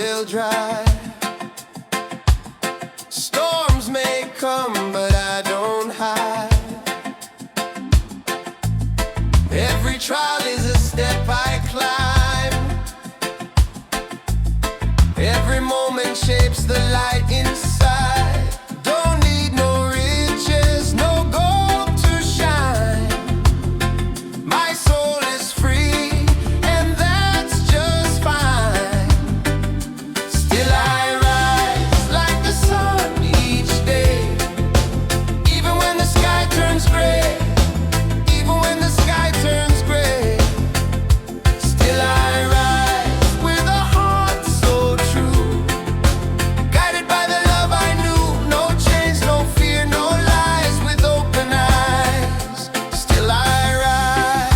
will dry. Storms may come, but I don't hide. Every trial is a step I climb. Every moment shapes the light inside. Don't need no riches, no gold to shine. My soul is free, and that's just fine. Still I rise like the sun each day, even when the sky turns gray. Even when the sky turns gray, still I rise with a heart so true, guided by the love I knew. No chains, no fear, no lies, with open eyes. Still I rise.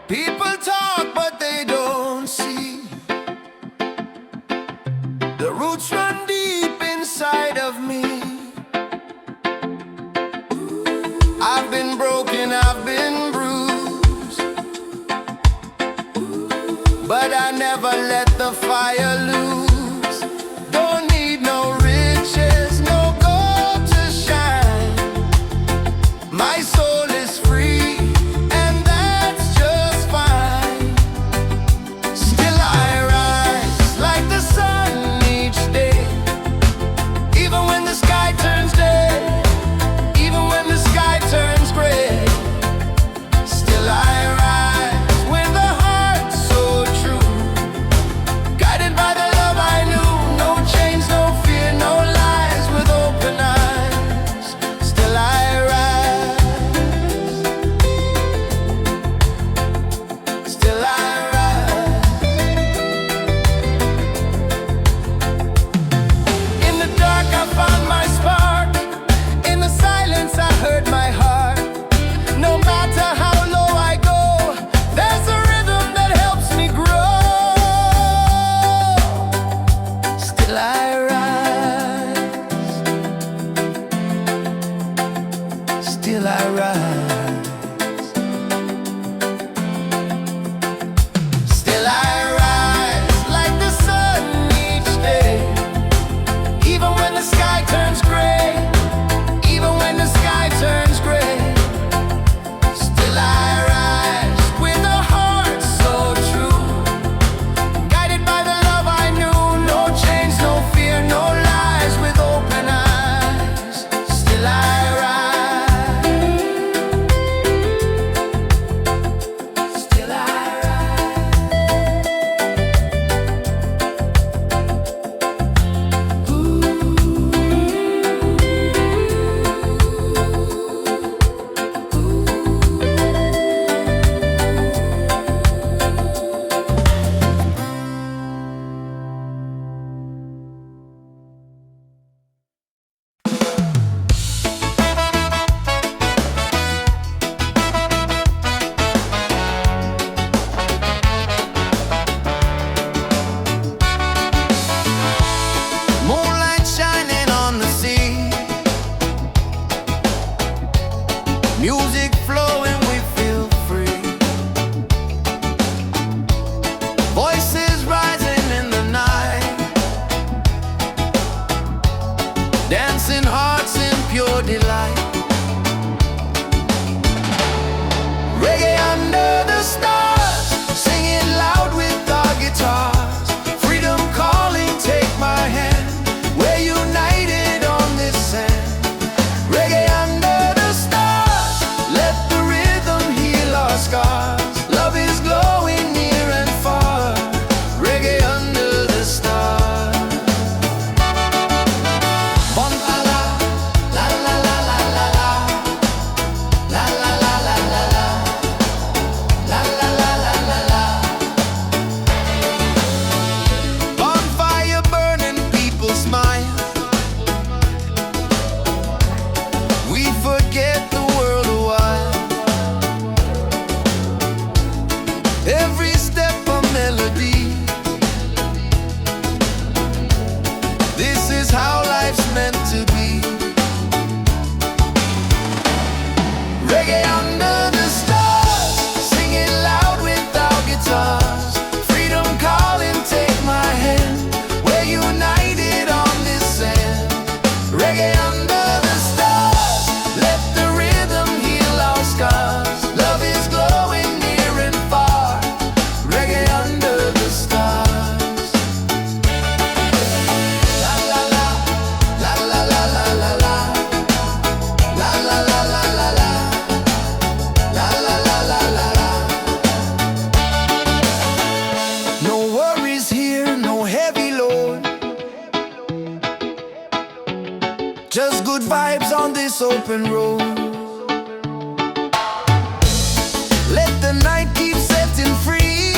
People talk, but they don't see. The roots run deep inside of me. I've been broken, I've been bruised, but I never let the fire lose. Don't need no riches, no gold to shine. My soul is free, and that's just fine. Still I rise like the sun each day, even when the sky turns gray, even when the sky turns gray. Still I rise with a heart so true, guided by the love I knew. No chains, no fear, no lies, with open eyes. Still I rise. Still I rise. In the dark I found my spark. In the silence I heard my heart. No matter how low I go, there's a rhythm that helps me grow. Still I rise. Still I rise. Still I rise like the sun each day, even when the sky turns gray, even when the sky turns gray. Still I rise with a heart so true, guided by the love I knew. No chains, no fear, no lies, with open eyes. Still I rise. Still I Moonlight shining on the sea, music flowing, we feel free. Voices rising in the night, dancing hearts in pure delight. Reggae under the stars, singing loud with our guitars. Freedom calling, take my hand. We're united on this sand. Reggae under the stars, let the rhythm heal our scars. Love is glowing near and far. Reggae under the stars. Bum la la, la la la la la la, la la la la la la, la la la. on this open road. Let the night keep setting free,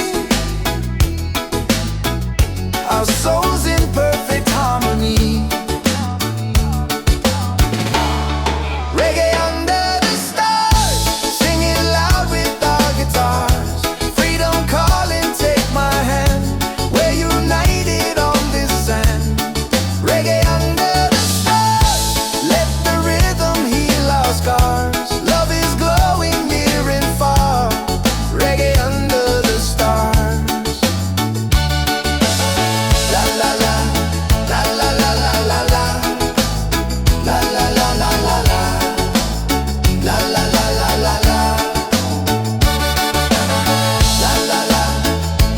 our souls in perfect harmony. Reggae under the stars, singing loud with our guitars. Freedom calling, take my hand, we're united on this sand. Reggae under the stars, let the rhythm heal our scars. Love is glowing near and far. Reggae under the stars. La la la, la la la la la la, la la la la la la, la la la la la la, la la la,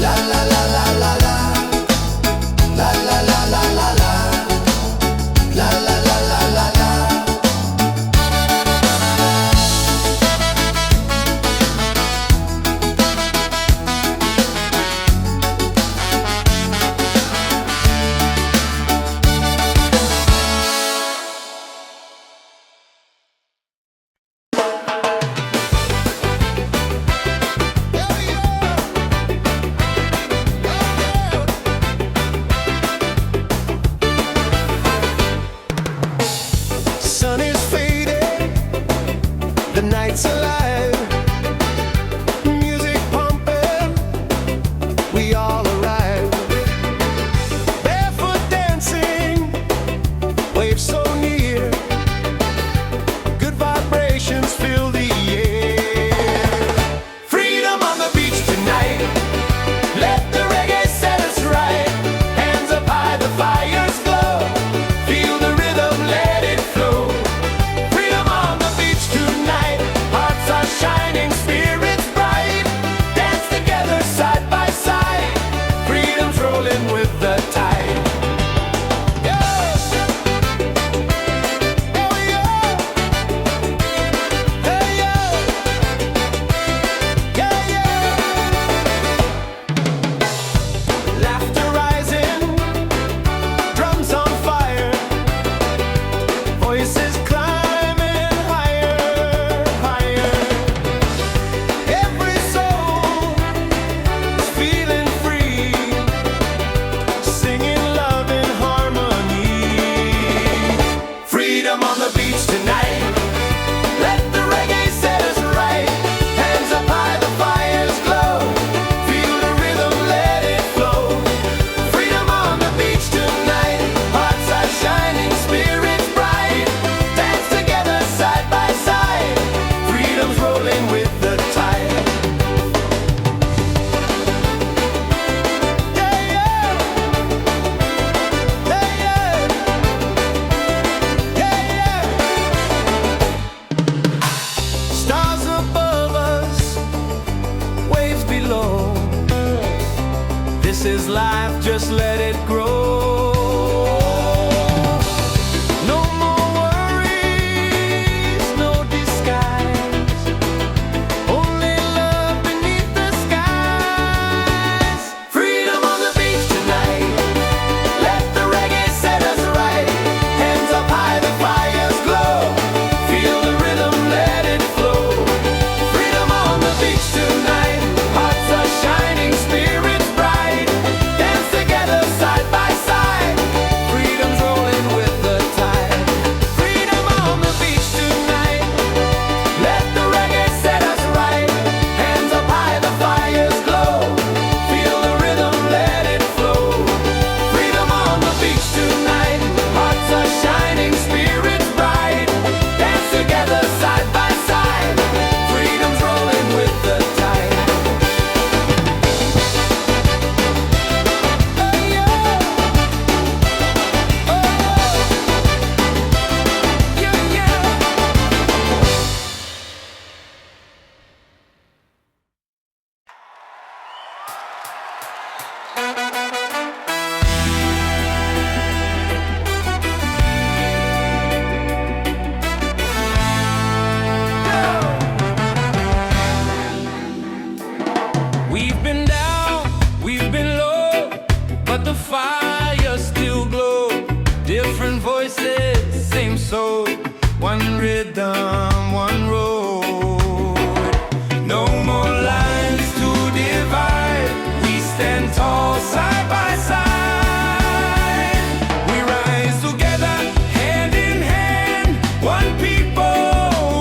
la la la la la la, la la la la la la, la la la la la la. Sun is fading, the night's alive, music pumping, we all arrive. Barefoot dancing, waves so near, good vibrations fill the air. Freedom on the beach tonight, let the reggae set us right. Hands up high, the fires glow, feel the rhythm, let it flow. Freedom on the beach tonight, hearts are shining, spirits bright. Dance together side by side, freedom's rolling with the tide. Yeah. Oh yeah. Hey yeah. Yeah yeah. Laughter rising, drums on fire, voices climbing higher, higher. Every soul is feeling free, singing love in harmony. Freedom on the beach tonight, let the reggae set us right. Hands up high, the fires glow, feel the rhythm, let it flow. Freedom on the beach tonight, hearts are shining, spirits bright. Dance together side by side, freedom's rolling with the tide. Yeah yeah. Yeah yeah. Yeah yeah. Stars above us, waves below. This is life, just let it grow. No more worries, no disguise, only love beneath the skies. Freedom on the beach tonight, let the reggae set us right. Hands up high, the fires glow, feel the rhythm, let it flow. Freedom on the beach tonight, hearts are shining, spirits bright. Dance together side by rhythm, one road. No more lines to divide. We stand tall side by side. We rise together, hand in hand. One people,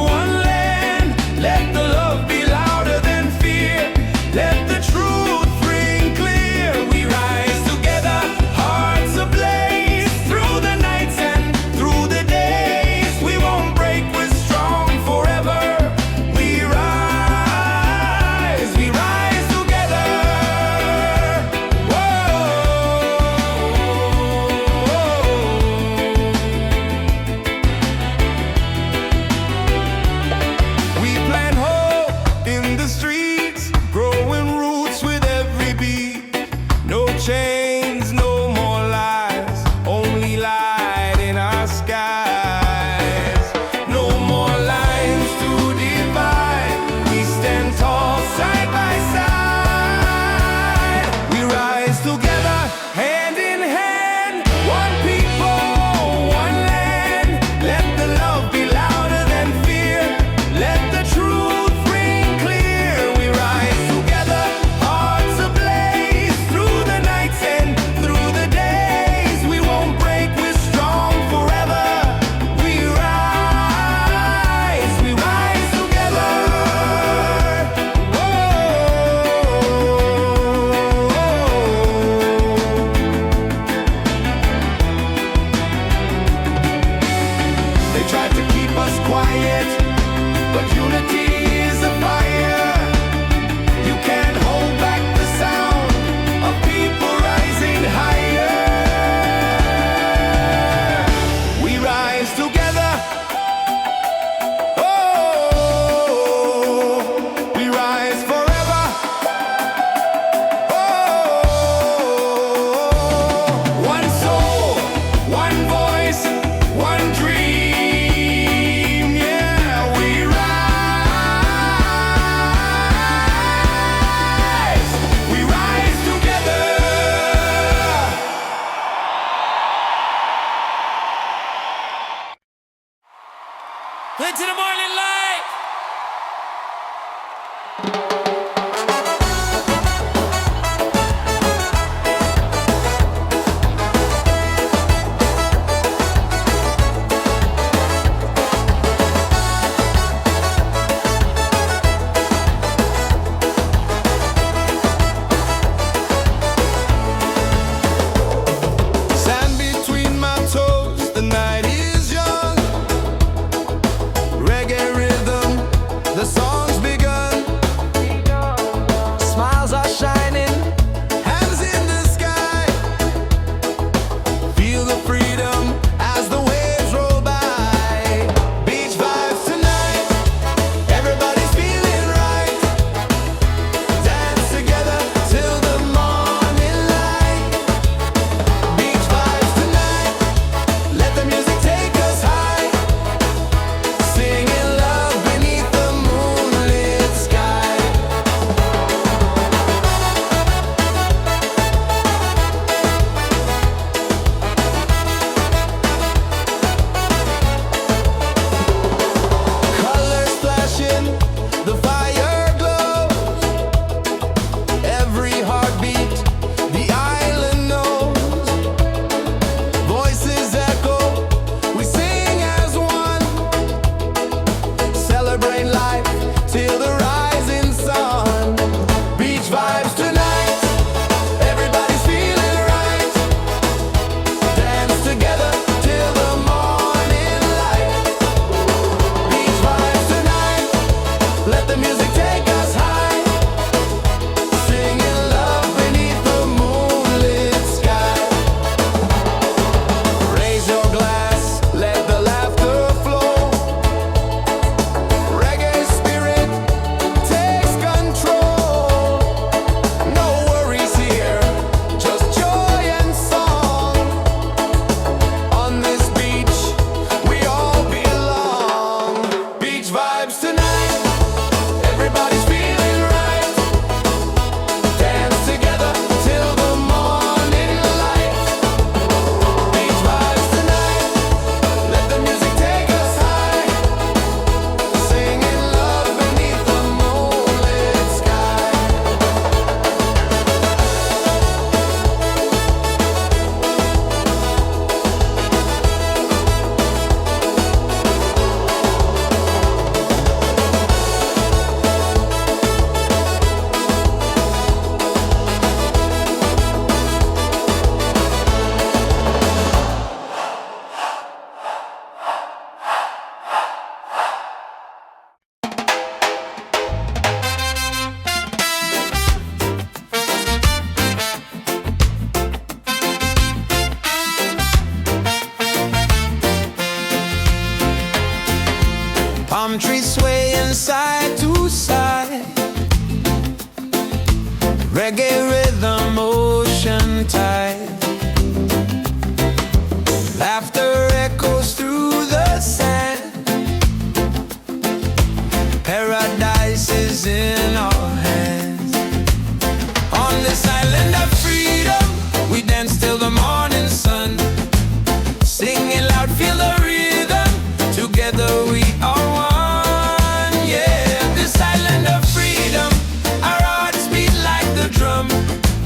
one land. Let the love be louder than fear. Let the truth ring clear. We rise together, hearts ablaze. Through the nights and through the days, we won't break, we're strong forever. We rise together. We plant hope in the streets, growing roots with every beat. No chains, no more lies, only light in our skies. No more lines to divide. We stand tall side by side. We rise together, hand in hand. One people, one land. Let the love be louder than fear. Let the truth ring clear. We rise together, hearts ablaze. Through the nights and through the days, we won't break, we're strong forever. We rise together. They tried to keep us quiet, but unity is a fire. You can't hold back the sound of people rising higher. We rise together. Oh, we rise forever. Oh, one soul, one voice, one dream. Yeah, we rise together. Into the morning light. Sand between my toes, the night is young. Reggae rhythm, the song's begun. palm trees swaying side to side. Reggae rhythm, ocean tide. Laughter echoes through the sand. Paradise is in our hands. On this island of freedom, we dance till the morning sun. Singing loud, feel the rhythm. Together we are one. Yeah, this island of freedom, our hearts beat like the drum.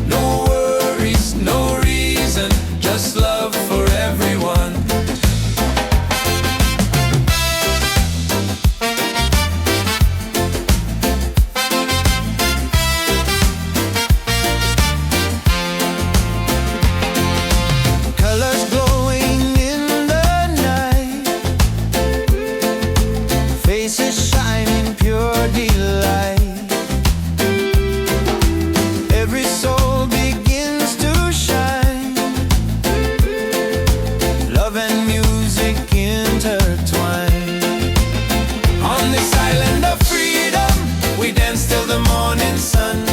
No worries, no reason, just love for everyone. Colors glowing in the night, faces shining pure delight. Every soul begins to shine. Love and music intertwine. On this island of freedom, we dance till the morning sun.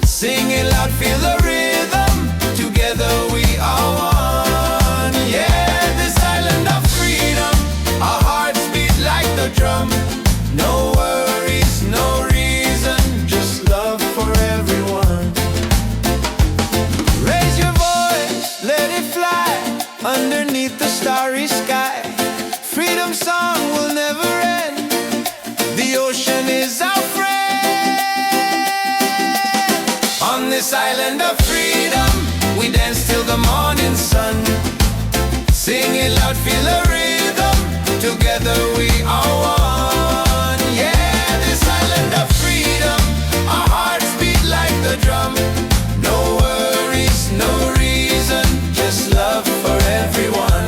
Singing loud, feel the rhythm. Together we are one. Yeah, this island of freedom, our hearts beat like the drum. No worries, no reason, just love for everyone. Raise your voice, let it fly underneath the starry sky. Freedom song will never end. The ocean is our friend. On this island of freedom, we dance till the morning sun. Singing loud, feel the rhythm. Together we are one. Yeah, this island of freedom, our hearts beat like the drum. No worries, no reason, just love for everyone.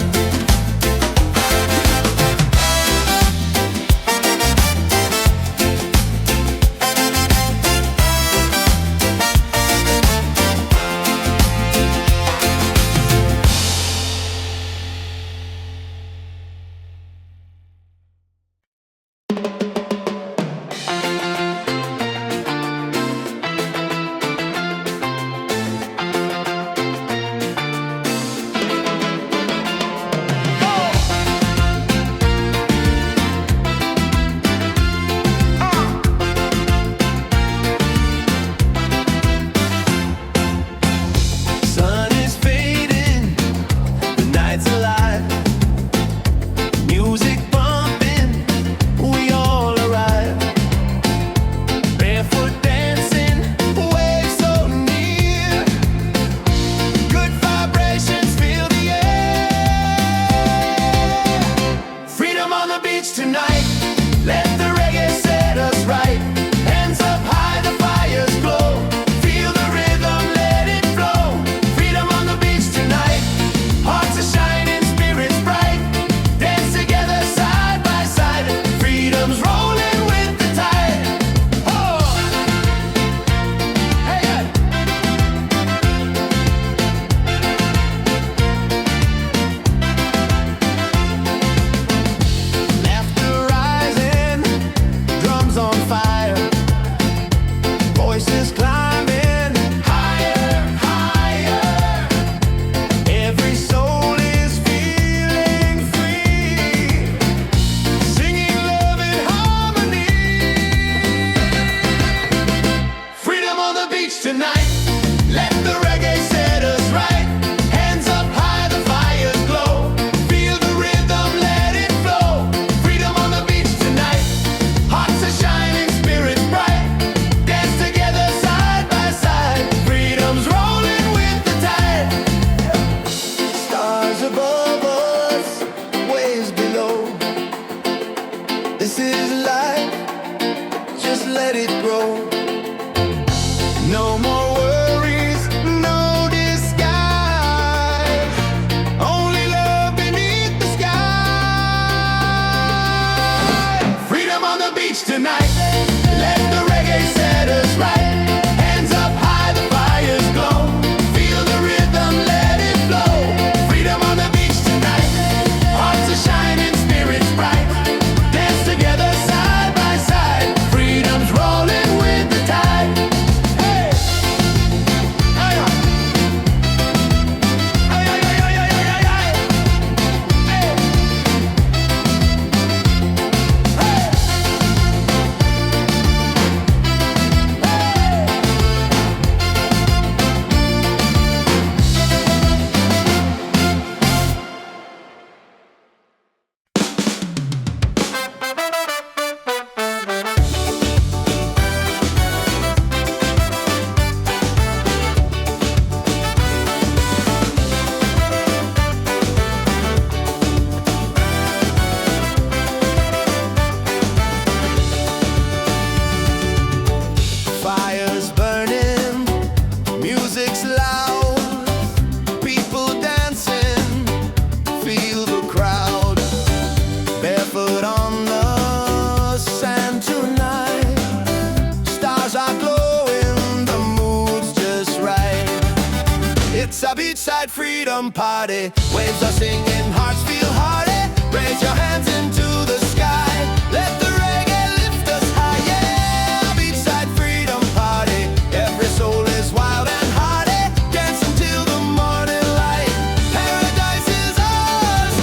Sun is fading, the night's alive. Music bumping, we all arrive. Barefoot dancing, waves so near. Good vibrations fill the air. Freedom on the beach tonight, let the reggae set us right. Hands up high, the fires glow. Feel the rhythm, let it flow. Freedom on the beach tonight, hearts are shining, spirits bright. Dance together side by side. Freedom's rolling with the tide. Oh, hey, yeah. Laughter rising, drums on fire. Voices climbing higher, higher. Every soul is feeling free, singing love in harmony. Freedom on the beach tonight, let the reggae set us right. Hands up high, the fires glow. Feel the rhythm, let it flow. Freedom on the beach tonight, hearts are shining, spirits bright. Dance together side by side. Freedom's rolling with the tide. Stars above us, waves below. This is life, just let it grow. No more worries, no disguise. Only love beneath the sky. Freedom on the beach tonight, let the reggae set us right. Hands up high, the fires glow. Feel the rhythm, let it flow. Freedom on the beach tonight, hearts are shining, spirits bright. Dance together beachside freedom party. Waves are singing, hearts feel hearty. Raise your hands into the sky. Let the reggae lift us high. Yeah, beachside freedom party. Every soul is wild and hearty. Dance until the morning light. Paradise is ours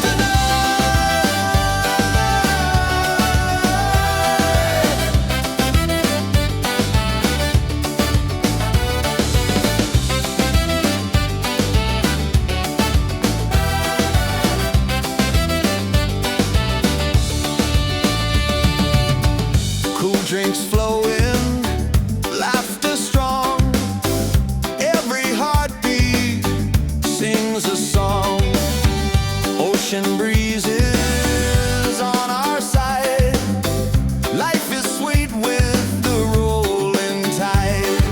drinks flowing, laughter strong. Every heartbeat sings a song. Ocean breezes on our side. Life is sweet with the rolling tide.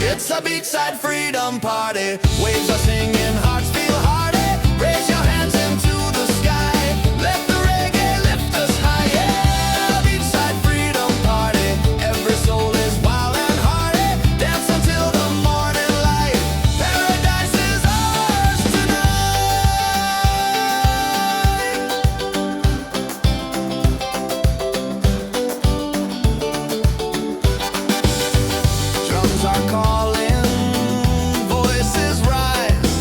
It's a beachside freedom party. Waves are singing, hearts feel hearty. Raise your hands into the sky. Let the reggae lift us high. Yeah, beachside freedom party. Every soul is wild and hearty. Dance until the morning light. Paradise is ours tonight. Drums are calling, voices rise.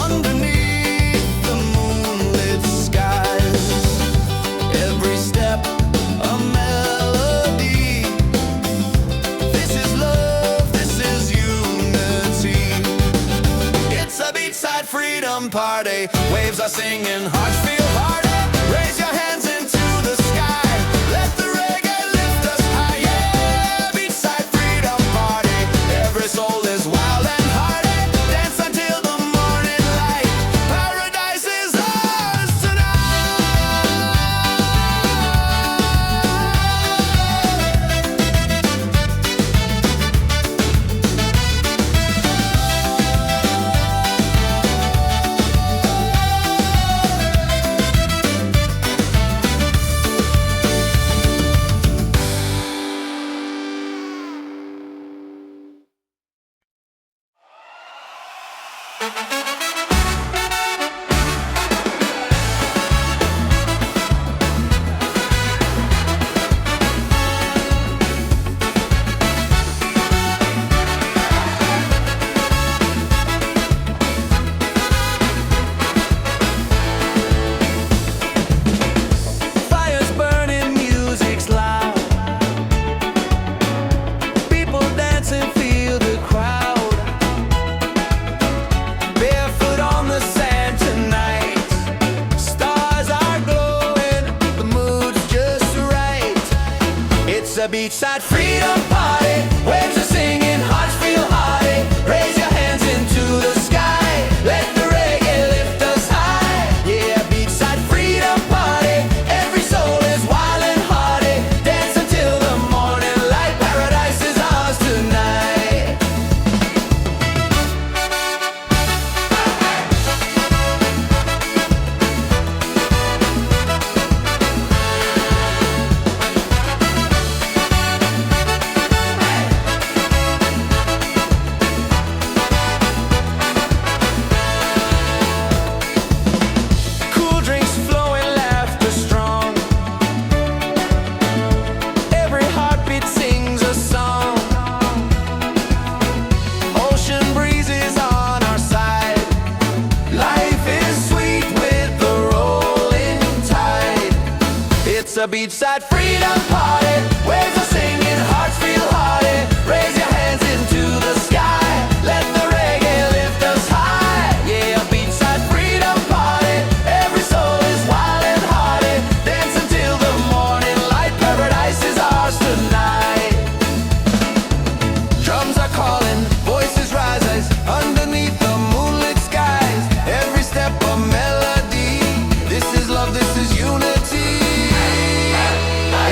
Underneath the moonlit skies. Every step a melody. This is love, this is unity. It's a beachside freedom party. Waves are singing, hearts feel hearty. Raise your hands into the sky. Let the reggae lift us high. Yeah, beachside freedom party. Every soul is wild and hearty. Dance until the morning light. Paradise is ours Fire's burning, music's loud. People dancing, feel the crowd. Barefoot on the sand tonight. Stars are glowing, the mood's just right. It's a beachside freedom party. Waves are singing, hearts feel hearty. Raise your hands into the sky. Let the reggae lift us high. Yeah, beachside freedom party. Every soul is wild and hearty. Dance until the morning light. Paradise is ours tonight. Cool drinks flowing, laughter strong. Every heartbeat sings a song. Ocean breezes on our side. Life is sweet with the rolling tide. It's a beachside freedom party. Waves are singing, hearts feel hearty. Raise your hands into the sky. Let the reggae lift us high. Yeah, beachside freedom party. Every soul is wild and hearty. Dance until the morning light. Paradise is ours tonight. Drums are calling, voices rise underneath the moonlit skies. Every step a melody. This is love, this is unity.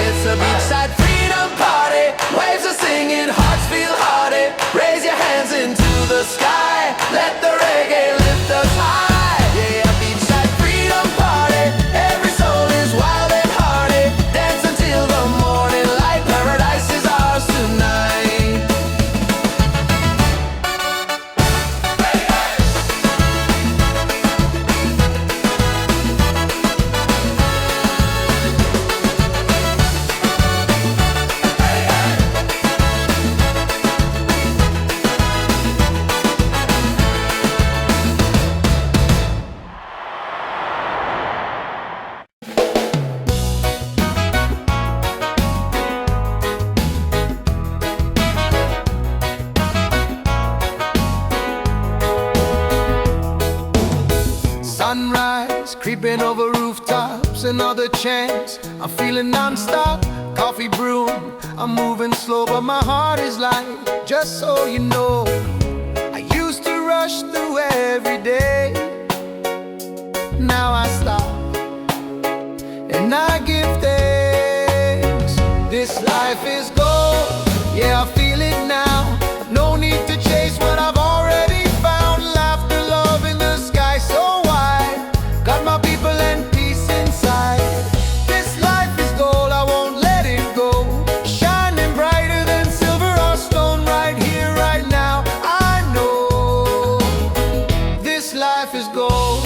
It's a beachside freedom party. Waves are singing, hearts feel hearty. Raise your hands into the Leaping over rooftops, another chance. I'm feeling non-stop, coffee brewing. I'm moving slow, but my heart is light. Just so you know, I used to rush through every day. Now I stop and I give thanks. This life is gold, yeah, I feel it now. No need to chase what I've already found. Laughter, love in the sky so wide. Got my people and peace inside. This life is gold, I won't let it go. Shining brighter than silver or stone. Right here, right now, I know this life is gold.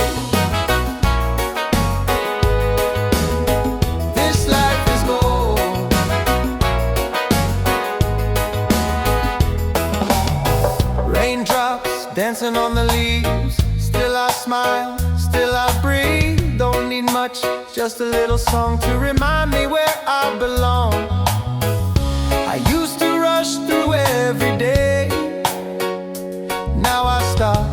Raindrops dancing on the leaves. Still I smile, still I breathe. Don't need much, just a little song to remind me where I belong. I used to rush through every day. Now I stop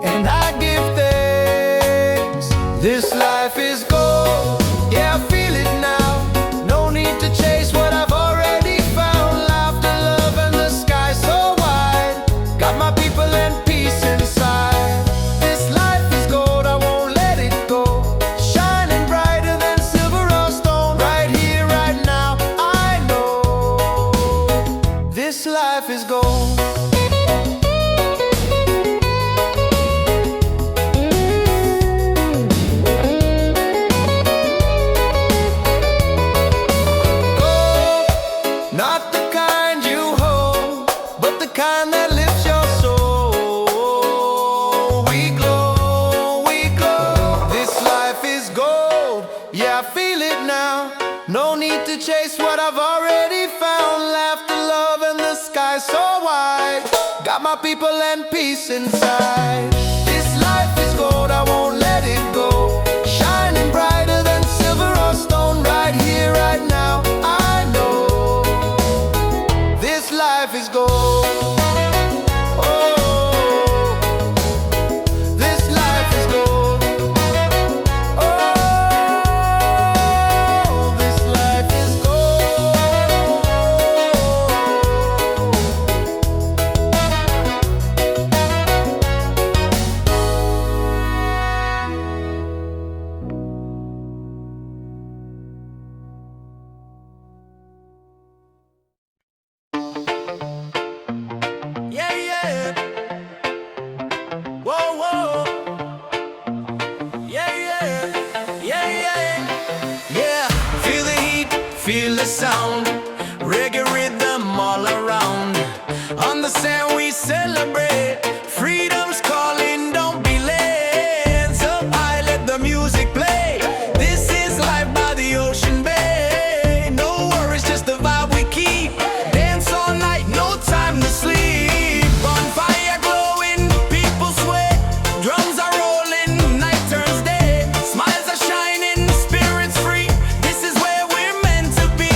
and I give thanks. This life is gold, yeah, I feel it now. No need to chase what I've already found. Laughter, love, and the sky so wide. Got my people and peace inside. This life is gold, I won't let it go. Shining brighter than silver or stone. Right here, right now, I know this life is gold. Not the kind you hold, but the kind that lifts your soul. We glow, we glow. This life is gold, yeah, I feel it now. No need to chase what I've already found. Laughter, love, and the sky so wide. Got my people and peace inside. This life is gold, I won't let it go. Shining brighter than silver or stone. Right here, right now, I know this life is gold. Oh, this life is gold. Oh, this life is gold. Yeah, yeah. Whoa, whoa. Yeah, yeah. Yeah, yeah. Yeah. Feel the heat, feel the sound. Reggae rhythm all around. On the sand we celebrate. Freedom's calling, don't be late. Hands up high, let the music play. This is life by the ocean bay. No worries, just the vibe we keep. Dance all night, no time to sleep. Bonfire glowing, people sweat. Drums are rolling, night turns day. Smiles are shining, spirits free. This is where we're meant to be.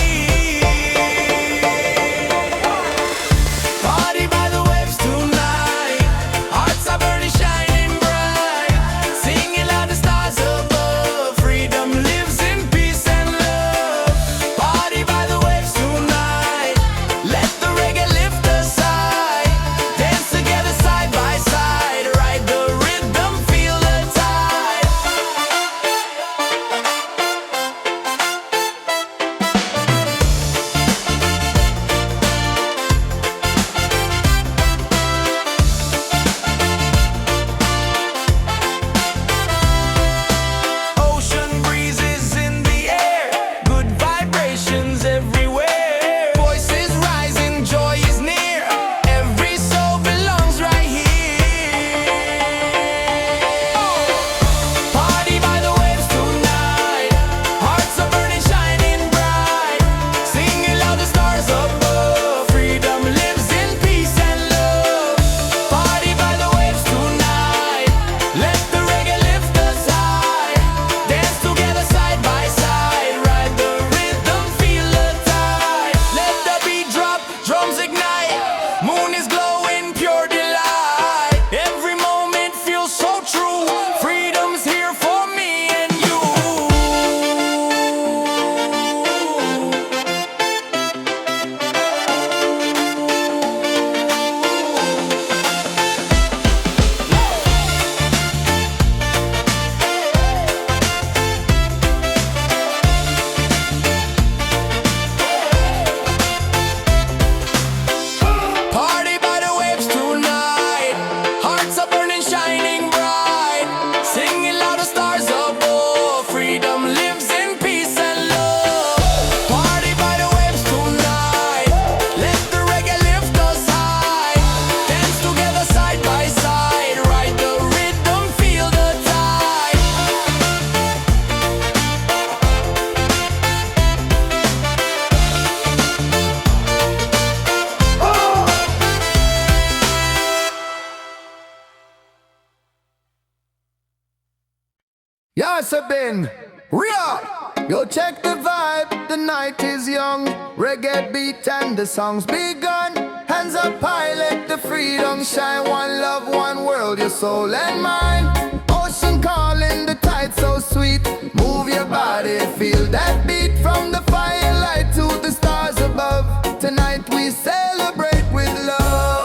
Paradise Riddim. Ria! Yo, check the vibe, the night is young. Reggae beat and the song's begun. Hands up high, let the freedom shine. One love, one world, your soul and mind. Ocean calling, the tide so sweet. Move your body, feel that beat. From the firelight to the stars above. Tonight we celebrate with love.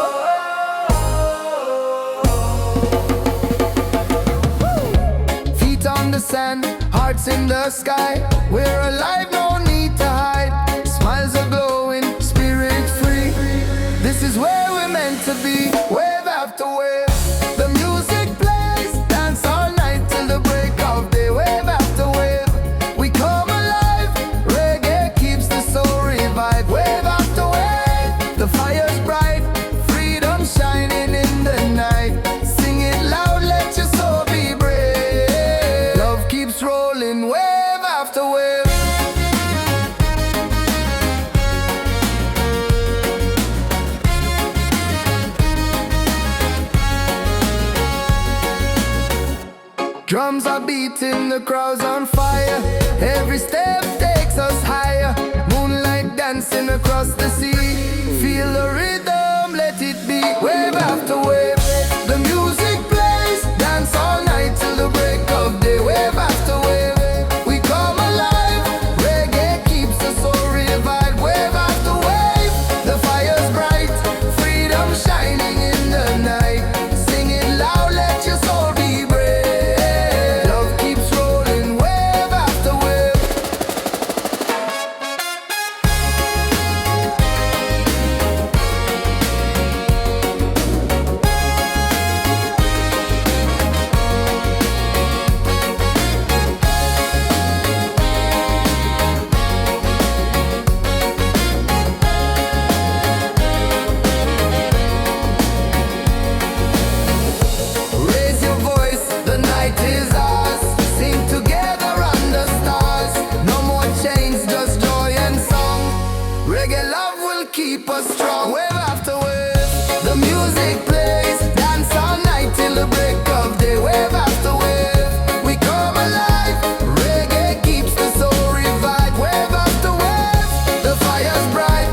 Feet on the sand, hearts in the sky. We're alive, no need to hide. Smiles are glowing, spirit free. This is where we're meant to be. Wave after wave, the music plays. Dance all night till the break of day. Wave after wave, we come alive. Reggae keeps the soul revived. Wave after wave, the fire's bright. Freedom shining in the night. Sing it loud, let your soul be brave. Love keeps rolling, wave after wave. Drums are beating, the crowd's on fire. Every step takes us higher. Moonlight dancing across the sea. Feel the rhythm, let it be. Wave after wave, the music plays. Dance all night till the break of day. Wave after wave, we come alive. Reggae keeps us so revived. Wave after wave, the fire's bright. Freedom shining in the night. Sing it loud, let your soul be brave. Keep us strong. Wave after wave, the music plays. Dance all night till the break of day. Wave after wave, we come alive. Reggae keeps the soul revived. Wave after wave, the fire's bright.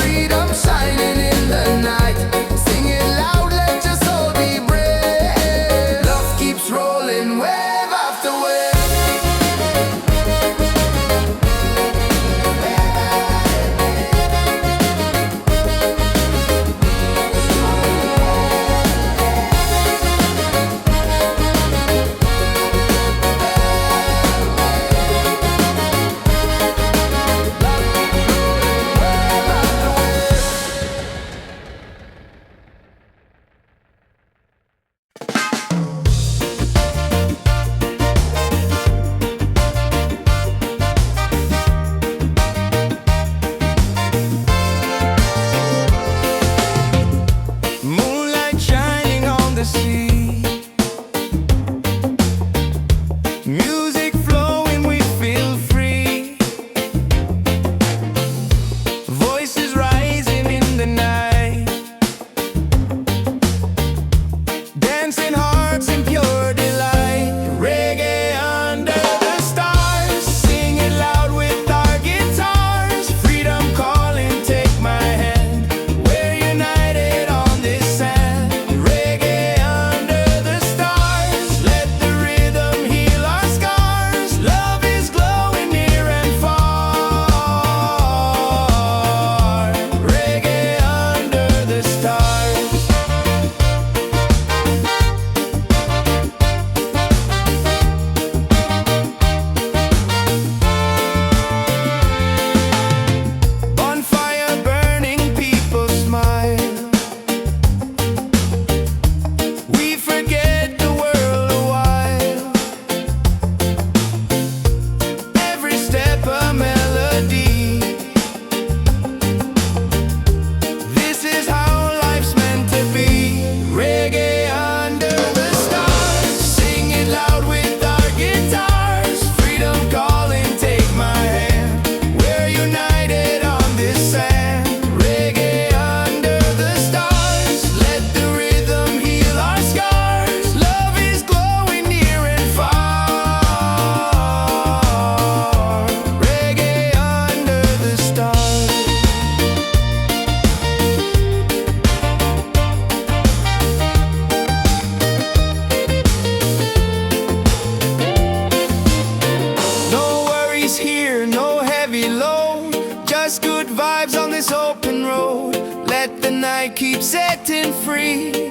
Freedom shining in the night. Sing it loud, let your soul be brave. Love keeps rolling, wave after wave. fear, no heavy load, just good vibes on this open road. Let the night keep setting free,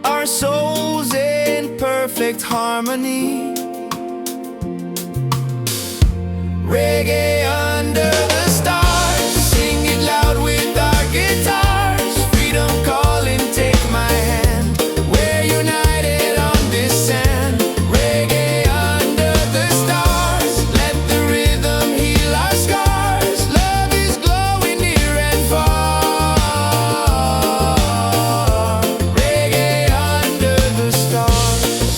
our souls in perfect harmony. Reggae under the stars, sing it loud with our guitars. Freedom calling, take my hand, we're united on this sand. Reggae under the stars, let the rhythm heal our scars. Love is glowing near and far. Reggae under the stars.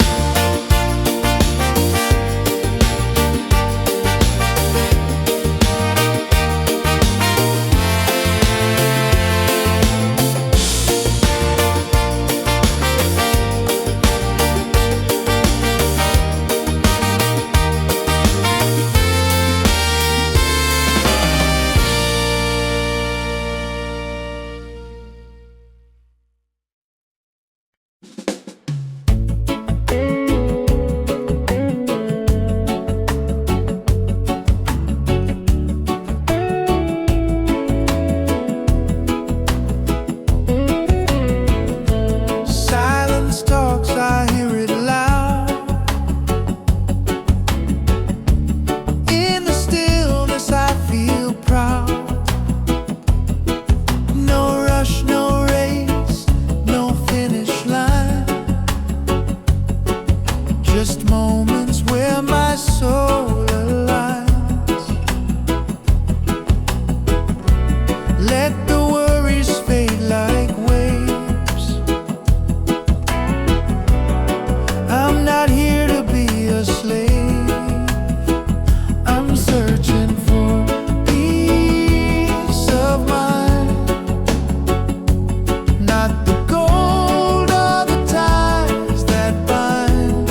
Silence talks, I hear it loud. In the stillness I feel proud. No rush, no race, no finish line, just moments where my soul aligns. Let the worries fade like waves. I'm not here to be a slave. I'm searching for peace of mind, not the gold or the ties that bind.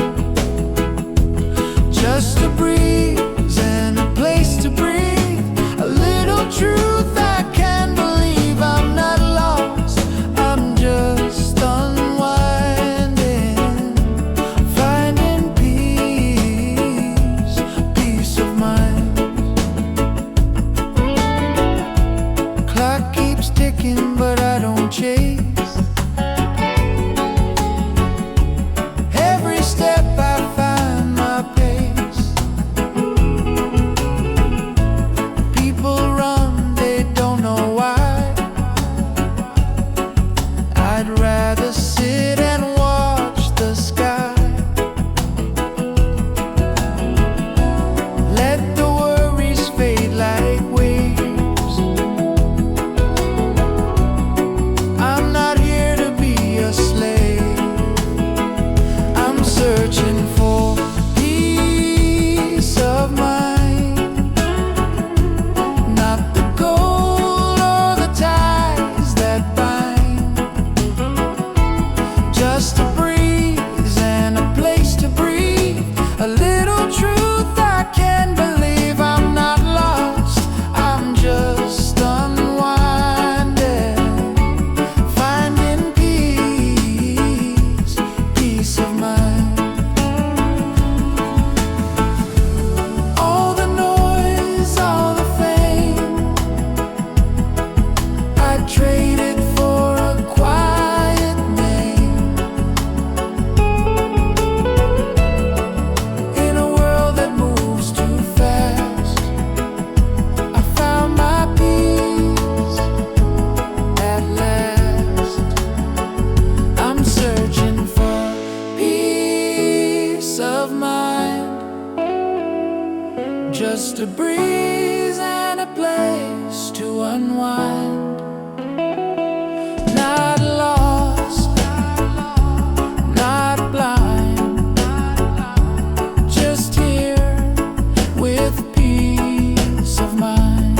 Just a breeze and a place to breathe, a little truth I can believe. I'm not lost, I'm just unwinding, finding peace, peace of mind. Clock keeps ticking, but I don't chase. Every step I find my pace. People run, they don't know why. I'd rather sit and watch the sky. Let the worries fade like waves. I'm not here to be a slave. I'm searching for peace of mind, not the gold or the ties that bind. Just a breeze and a place to breathe, a little truth I can believe. I'm not lost, I'm just unwinding, finding peace, peace of mind. All the noise, all the fame, I traded for a quiet name. In a world that moves too fast, I found my peace at last. I'm searching for peace of mind, just a breeze and a place to unwind. Not lost, not blind, just here with peace of mind.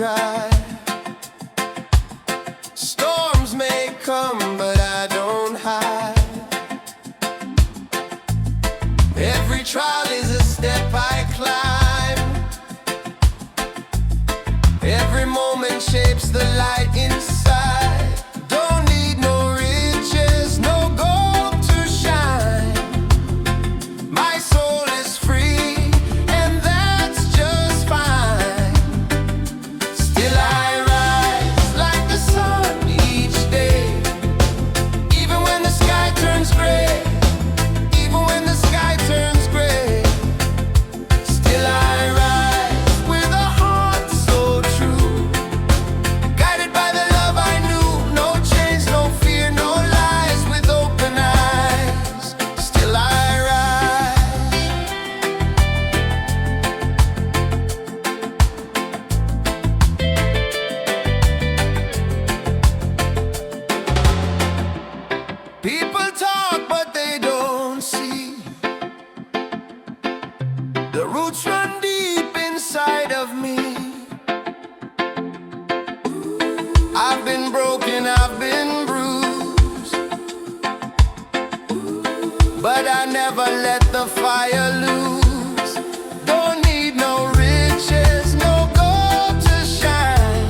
dry. Storms may come, but I don't hide. Every trial is a step I climb. Every moment shapes the light inside. Don't need no riches, no gold to shine. My soul is free, and that's just fine. Still I rise like the sun each day, even when the sky turns gray. Even when the sky turns gray, still I rise with a heart so true, guided by the love I knew. No chains, no fear, no lies, with open eyes. Still I rise. People talk, but they don't see. The roots run deep inside of me. I've been broken, I've been bruised, but I never let the fire lose. Don't need no riches, no gold to shine.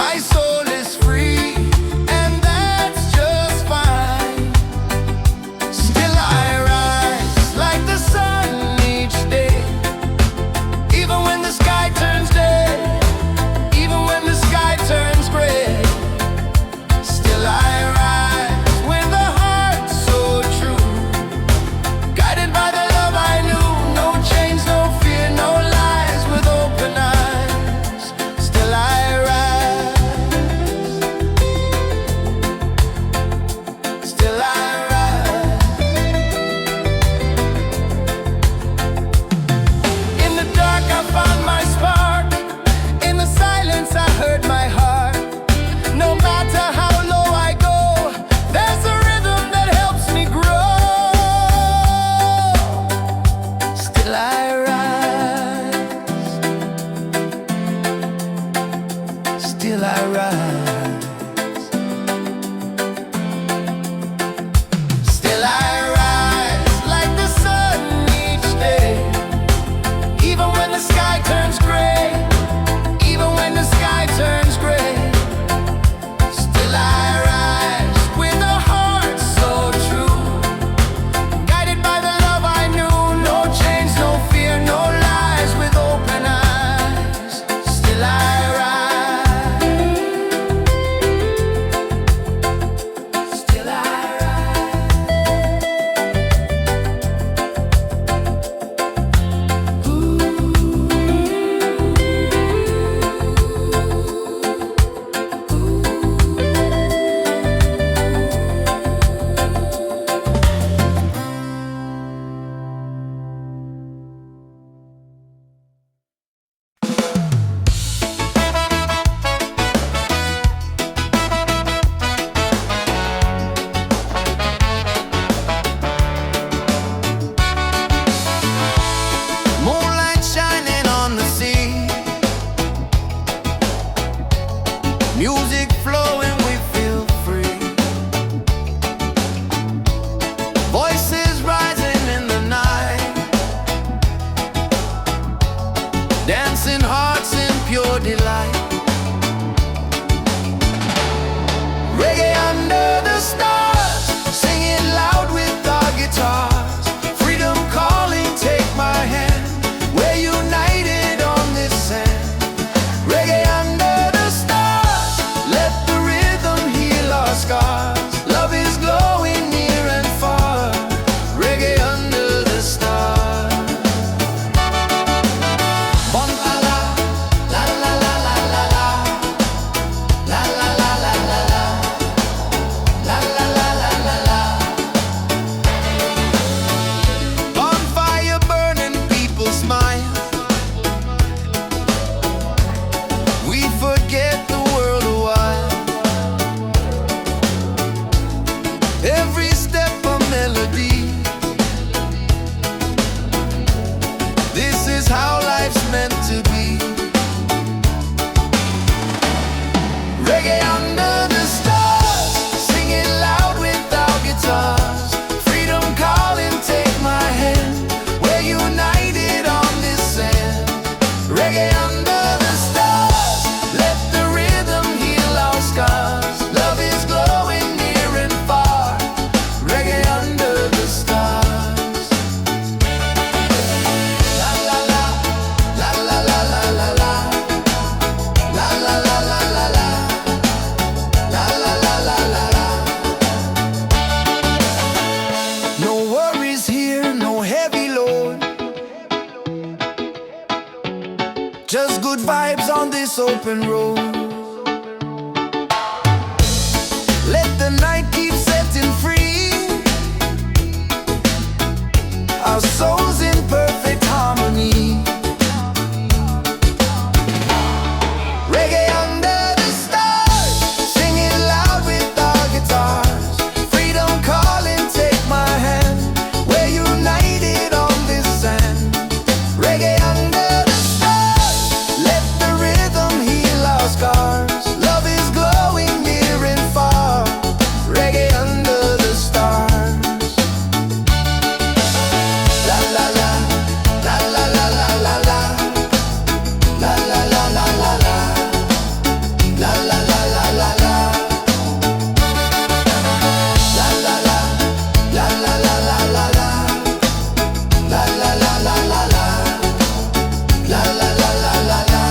My soul is free, and that's just fine. Still I rise like the sun each day, even when the sky turns day, even when the sky turns gray. Still I rise with a heart so true, guided by the love I knew. No chains, no fear, no lies, with open eyes. Still I rise. Still I rise. In the dark I found my spark. In the silence I heard my heart. No matter how low I go, there's a rhythm that helps me grow. Still I rise. Still I rise. Still I rise like the sun each day, even when the sky turns gray, even when the sky turns gray. Still I rise with a heart so true, guided by the love I knew. No chains, no fear, no lies, with open eyes. Still I rise. Still I Moonlight shining on the sea, music flowing, we feel free. Voices rising in the night, dancing hearts in pure delight. Reggae under the stars, singing loud with our guitars. Freedom calling, take my hand. We're united on this sand. Reggae under the stars, let the rhythm heal our scars. Love is glowing near and far. Reggae under the stars. Bon la la, la la la la la. this open road. Let the night keep setting free, our souls in perfect harmony. Reggae under the stars, singing loud with our guitars. Freedom calling, take my hand, we're united on this sand. Reggae under the stars, let the rhythm heal our scars. Love is glowing near and far. Reggae under the stars. La la la, la la la la la la, la la la la la la, la la la la la la, la la la, la la la la la la, la la la la la la, la la la la la la.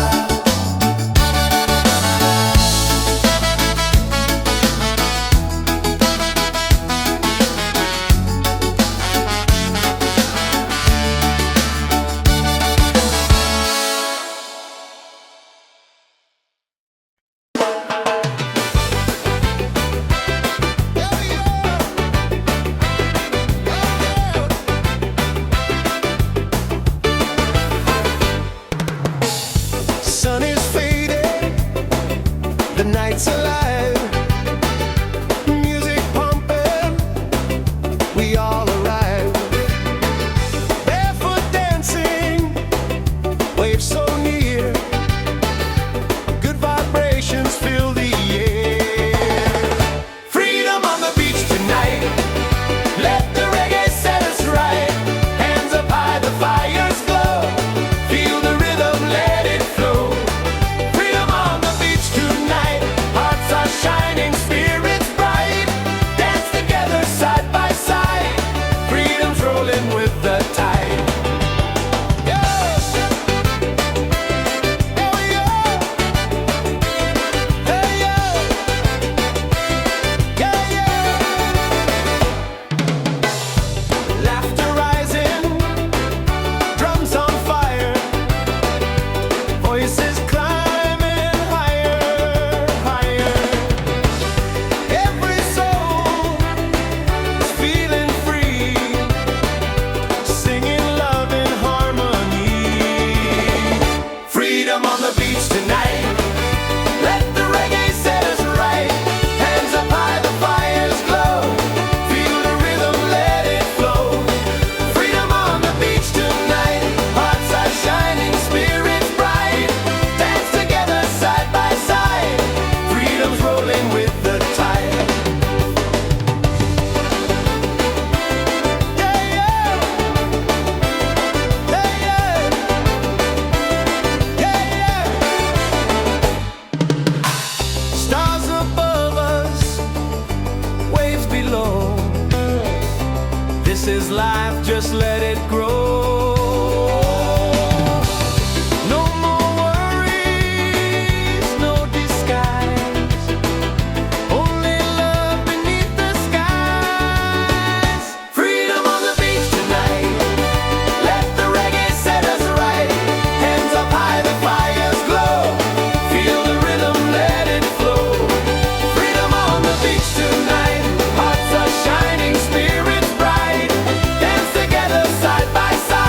Sun is fading, the night's alive, music pumping, we all arrive. Barefoot dancing, waves so near, good vibrations fill the air. Freedom on the beach tonight, let the reggae set us right. Hands up high, the fires glow, feel the rhythm, let it flow. Freedom on the beach tonight, hearts are shining, spirits bright. Dance together side by side, freedom's rolling with the tide. Yeah. Here we go. Hey, yeah. Yeah, yeah. Laughter rising, drums on fire, voices climbing higher, higher. Every soul is feeling free, singing love in harmony. Freedom on the beach tonight, let the reggae set us right. Hands up high, the fires glow, feel the rhythm, let it flow. Freedom on the beach tonight, hearts are shining, spirits bright. Dance together side by side, freedom's rolling with the tide. Yeah, yeah. Yeah, yeah. Yeah, yeah. Stars above us, waves below. This is life, just let it grow. No more worries, no disguise, only love beneath the skies. Freedom on the beach tonight, let the reggae set us right. Hands up high, the fires glow, feel the rhythm, let it flow. Freedom on the beach tonight, hearts are shining, spirits bright. Dance together side by side.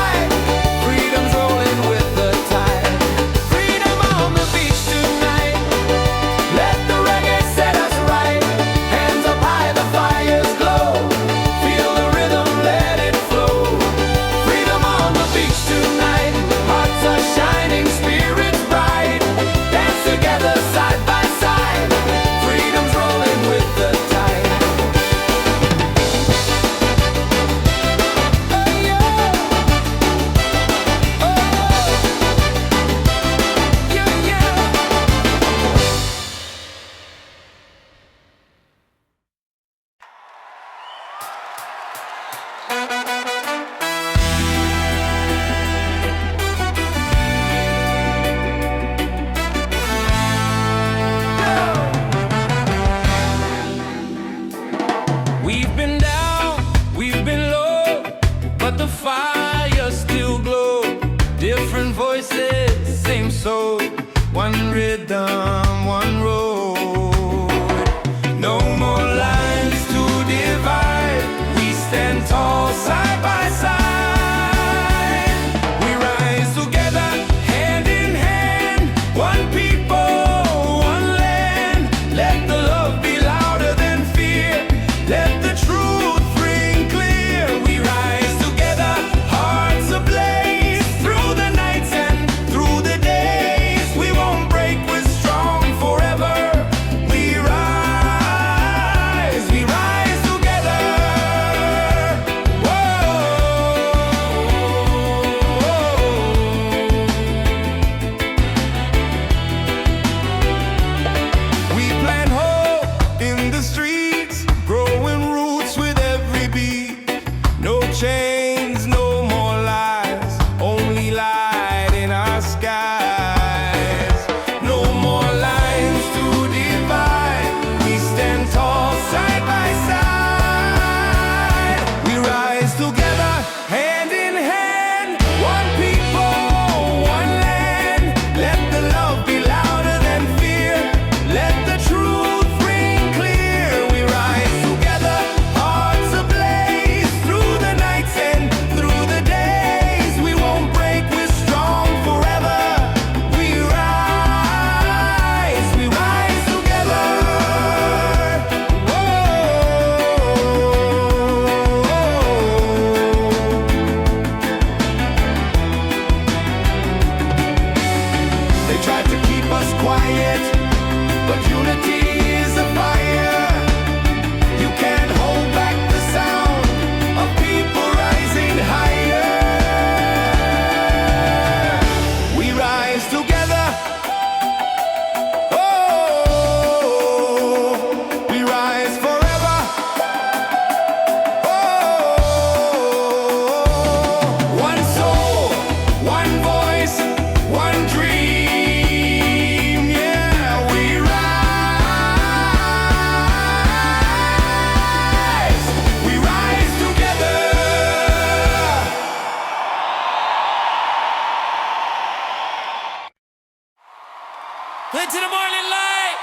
to the morning light.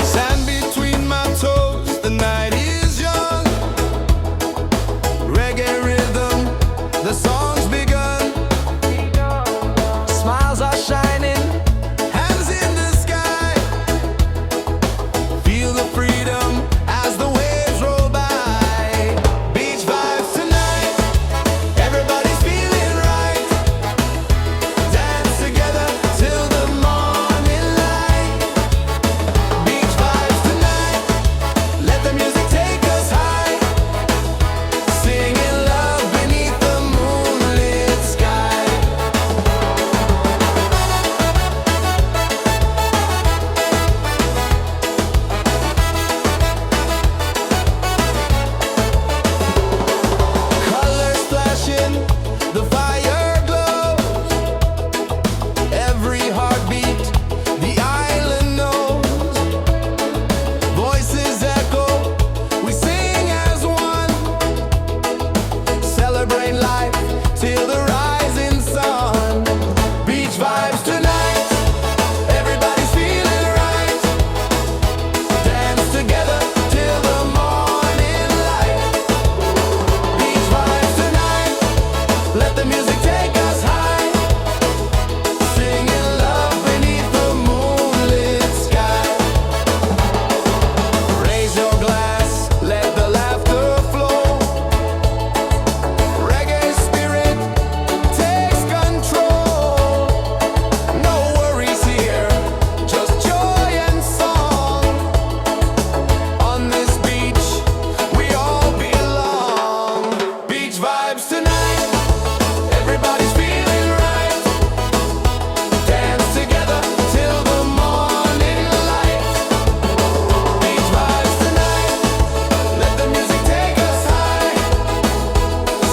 Sand between my toes, the night is young. Reggae rhythm, the song's begun. Smiles are shining, hands in the sky. Feel the freedom as the waves roll by. Beach vibes tonight, everybody's feeling right. Dance together till the morning light. Beach vibes tonight, let the music take us high. Singing love beneath the moonlit sky. Colors flashing, the fire glows. Every heartbeat, the island knows. Voices echo, we sing as one. Celebrate life till the rising sun. Beach vibes tonight, everybody's feeling right. Dance together till the morning light. Beach vibes tonight, let the music take us high. Singing love beneath the moonlit sky. Raise your glass, let the laughter flow. Reggae spirit takes control. No worries here, just joy and song. On this beach, we all belong. Beach vibes tonight, everybody's feeling right. Dance together till the morning light. Beach vibes tonight, let the music take us high.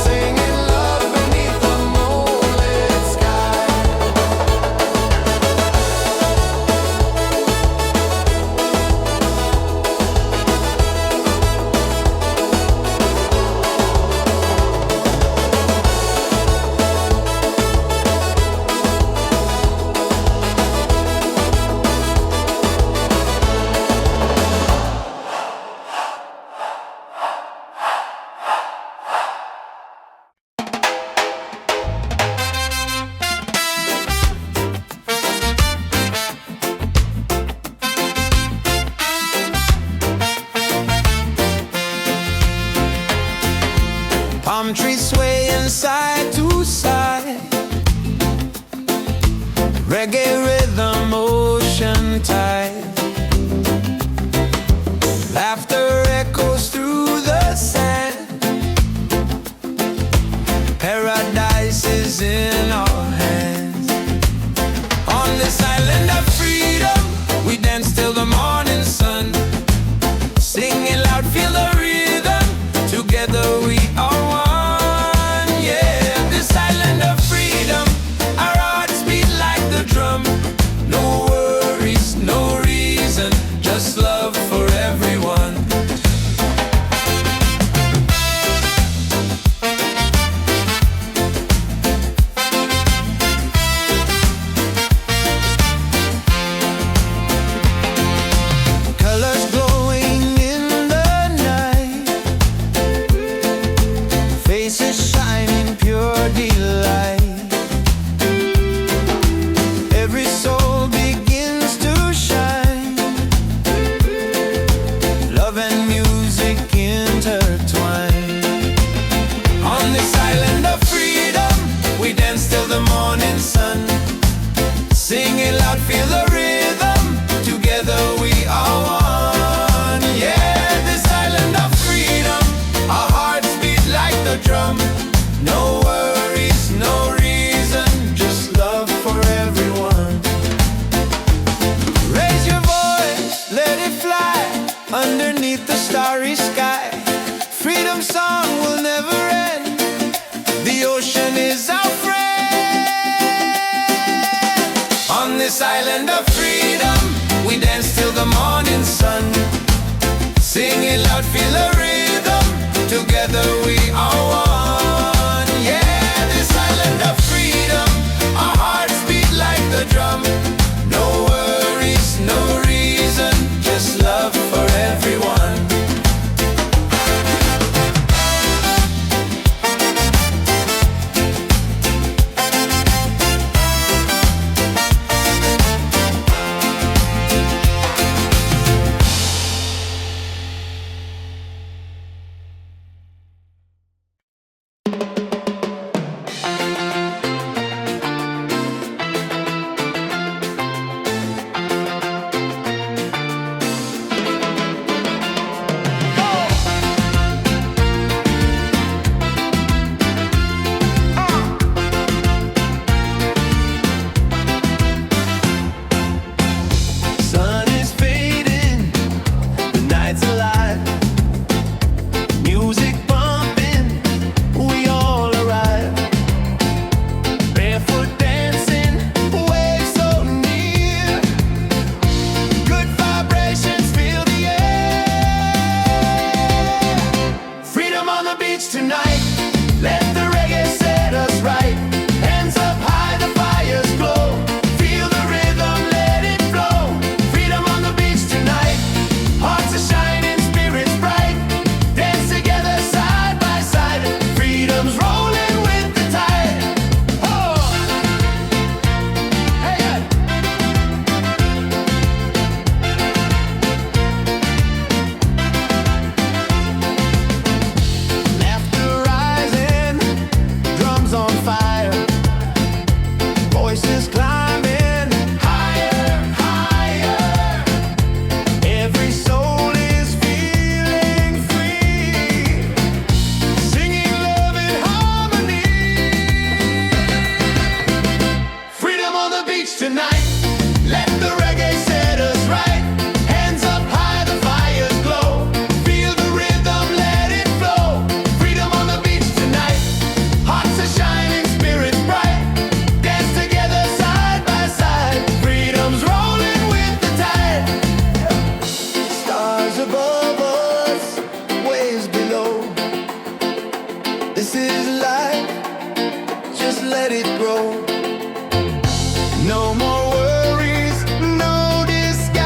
Singing love beneath the moonlit sky. Palm trees swaying side to side. Reggae rhythm, ocean tide. Laughter echoes through the sand. Paradise is in our hands. On this island of freedom, we dance till the morning sun. Singing loud, feel the rhythm. Together we are one. Yeah, this island of freedom, our hearts beat like the drum. No worries, no reason, just love for everyone. Colors glowing in the night, faces shining pure delight. Every soul begins to shine. Love and music intertwine. On this island of freedom, we dance till the morning sun. Singing loud, feel the rhythm. Together we are one. Yeah, this island of freedom, our hearts beat like the drum. No worries, no reason, just love for everyone. Raise your voice, let it fly underneath the starry sky. Freedom song will never end. This is life, just let it grow. No more worries, no disguise.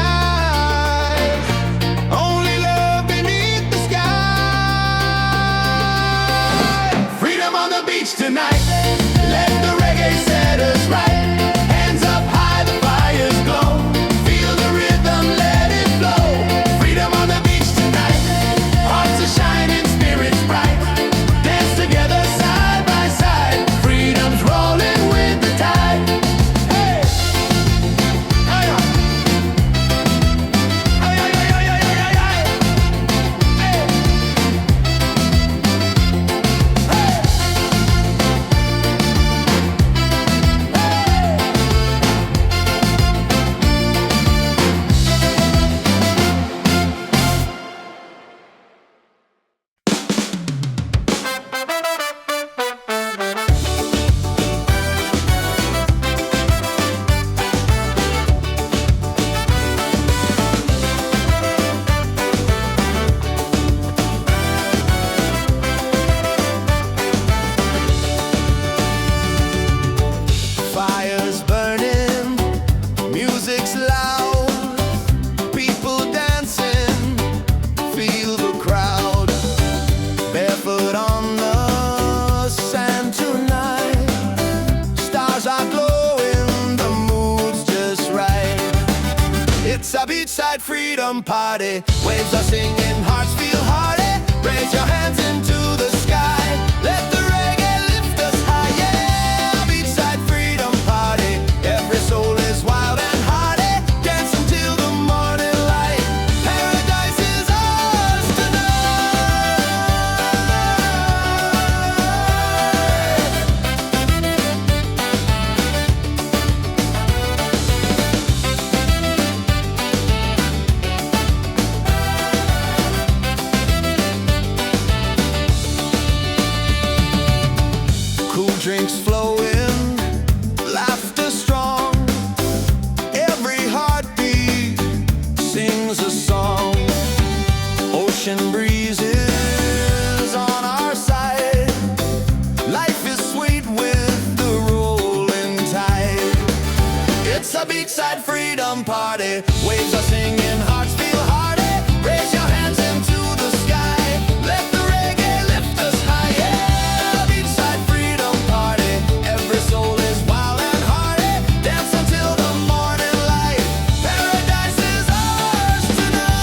Only love beneath the sky. Freedom on the beach tonight. Let the reggae set us right. Hands up high, the fires glow. Feel the rhythm, let it flow. Freedom on the beach tonight. Hearts are shining, spirits bright. Dance together side by side. Freedom's rolling with the tide. Hey! Hey! Hey! Hey! Hey! Hey! Hey! Fire's burning, music's loud, people dancing, feel the crowd. Barefoot on the sand tonight, stars are glowing, the mood's just right. It's a beachside freedom party, waves are singing, hearts feel hearty. Raise your hands into the sky, let the reggae lift us high. Yeah, beachside freedom party, every soul is wild and hearty. Dance until the morning light, paradise is ours Cool drinks flowing, laughter strong. Every heartbeat sings a song. Ocean breezes on our side. Life is sweet with the rolling tide. It's a beachside freedom party. Waves are singing, hearts feel hearty. Raise your hands into the sky. Let the reggae lift us high. Yeah, beachside freedom party. Every soul is wild and hearty. Dance until the morning light. Paradise is ours tonight.